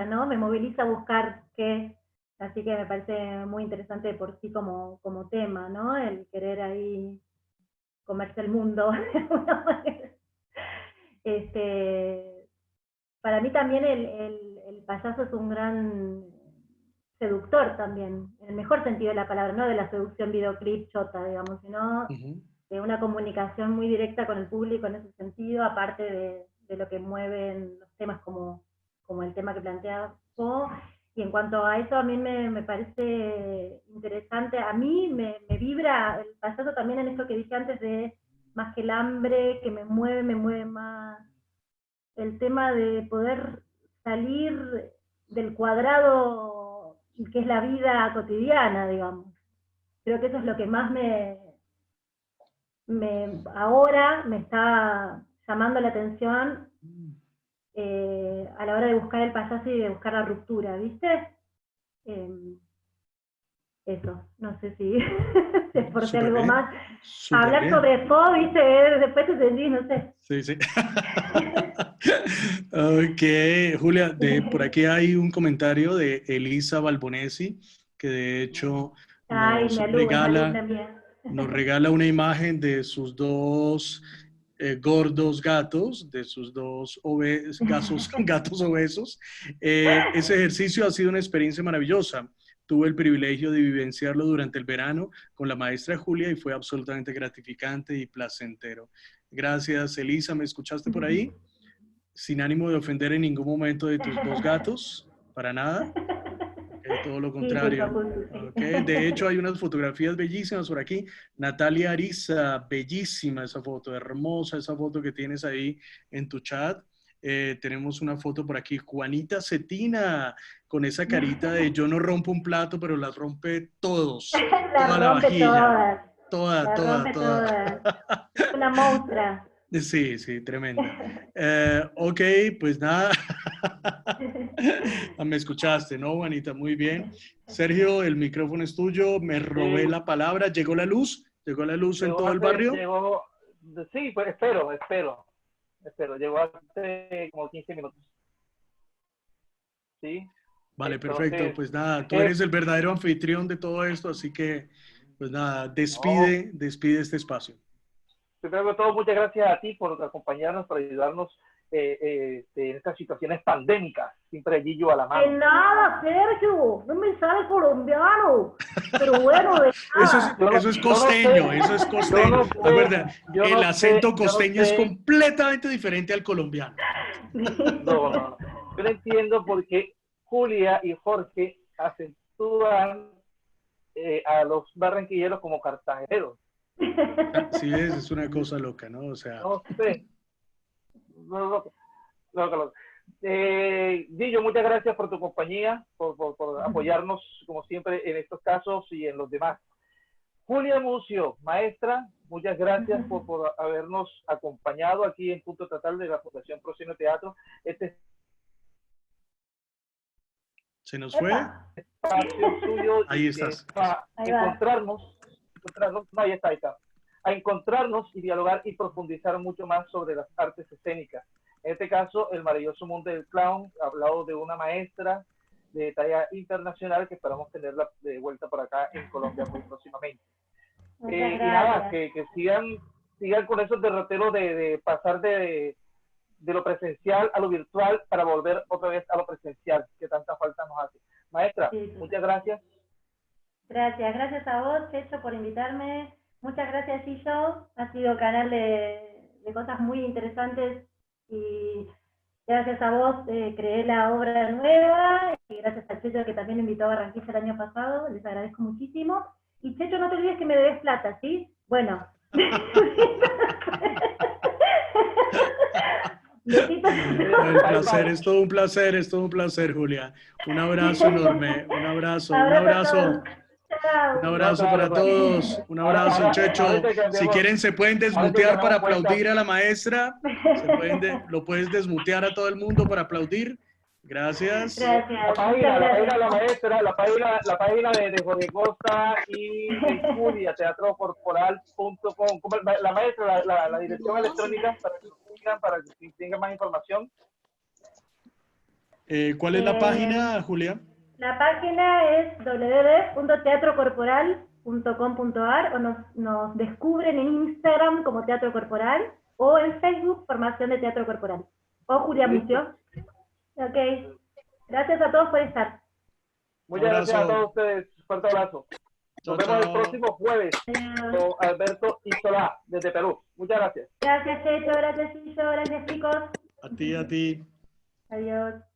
¿no? Me moviliza a buscar qué. Así que me parece muy interesante por sí como tema, ¿no? El querer ahí comerse el mundo de alguna manera. Para mí también el payaso es un gran seductor también, en el mejor sentido de la palabra, no de la seducción videoclip chota, digamos, sino de una comunicación muy directa con el público en ese sentido, aparte de lo que mueven los temas como el tema que plantea Po. Y en cuanto a eso, a mí me parece interesante, a mí me vibra el payaso también en esto que dije antes de más que el hambre que me mueve más el tema de poder salir del cuadrado que es la vida cotidiana, digamos. Creo que eso es lo que más ahora me está llamando la atención a la hora de buscar el payaso y de buscar la ruptura, ¿viste? Eso, no sé si se aporte algo más. Hablar bien. sobre Po, ¿viste? Después te entendí, no sé. Sí. Ok, Julia, por aquí hay un comentario de Elisa Balbonesi, que de hecho nos regala una imagen de sus dos gordos gatos, de sus dos gatos obesos. Ese ejercicio ha sido una experiencia maravillosa. Tuve el privilegio de vivenciarlo durante el verano con la maestra Julia y fue absolutamente gratificante y placentero. Gracias, Elisa. ¿Me escuchaste por ahí? Sin ánimo de ofender en ningún momento de tus dos gatos, para nada. Todo lo contrario. Okay. De hecho, hay unas fotografías bellísimas por aquí. Natalia Ariza, bellísima esa foto, hermosa esa foto que tienes ahí en tu chat. Tenemos una foto por aquí, Juanita Cetina, con esa carita de yo no rompo un plato, pero las rompe todos. Toda la vajilla. Toda. Una monstrua. Sí, tremenda. Ok, pues nada. Me escuchaste, ¿no, Juanita? Muy bien. Sergio, el micrófono es tuyo. Me robé la palabra. ¿Llegó la luz? ¿Llegó la luz en todo el barrio? Sí, pues espero. Llegó hace como 15 minutos. ¿Sí? Vale, entonces, perfecto. Pues nada, tú eres el verdadero anfitrión de todo esto, así que, pues nada, despide este espacio. Primero que todo, muchas gracias a ti por acompañarnos, por ayudarnos en estas situaciones pandémicas. Siempre Gillo a la mano. De nada, Sergio, no me sale colombiano. Pero bueno, de nada. Eso es costeño, eso es costeño. La verdad, el acento costeño es completamente diferente al colombiano. No. Yo no entiendo por qué Julia y Jorge acentúan a los barranquilleros como cartageneros. Sí, es una cosa loca, ¿no? O sea... No sé. Gillo, muchas gracias por tu compañía, por apoyarnos, como siempre, en estos casos y en los demás. Julia Mucio, maestra, muchas gracias por habernos acompañado aquí en Punto Total de la Fundación Proscenio Teatro. ¿Se nos fue? Espacio suyo. Ahí estás. Ahí está. A encontrarnos y dialogar y profundizar mucho más sobre las artes escénicas. En este caso, el maravilloso mundo del clown, hablado de una maestra de talla internacional que esperamos tenerla de vuelta por acá en Colombia muy próximamente. Y nada, que sigan con esos derroteros de pasar de lo presencial a lo virtual para volver otra vez a lo presencial, que tanta falta nos hace. Maestra, Sí. muchas gracias. Gracias a vos, Checho, por invitarme. Muchas gracias, Gillo. Ha sido canal de cosas muy interesantes y gracias a vos creé la obra nueva y gracias a Checho que también me invitó a Barranquilla el año pasado. Les agradezco muchísimo. Y Checho, no te olvides que me debes plata, ¿sí? Bueno. Besitos. El placer, es todo un placer, Julia. Un abrazo enorme, un abrazo. Un abrazo para todos, un abrazo, Checho. Si quieren se pueden desmutear para aplaudir a la maestra, lo puedes desmutear a todo el mundo para aplaudir. Gracias. La página de la maestra, la página de Jorge Costa y de Julia, teatrocorporal.com. La maestra, la dirección electrónica para que tengan más información. ¿Cuál es la página, Julia? La página es www.teatrocorporal.com.ar o nos descubren en Instagram como Teatro Corporal o en Facebook Formación de Teatro Corporal o Julia Mucio. Ok, gracias a todos por estar. Muchas gracias a todos ustedes. Fuerte abrazo. Nos vemos el próximo jueves con Alberto Isolá desde Perú. Muchas gracias. Gracias, Checho. Gracias, Gillo. Gracias, chicos. A ti. Adiós.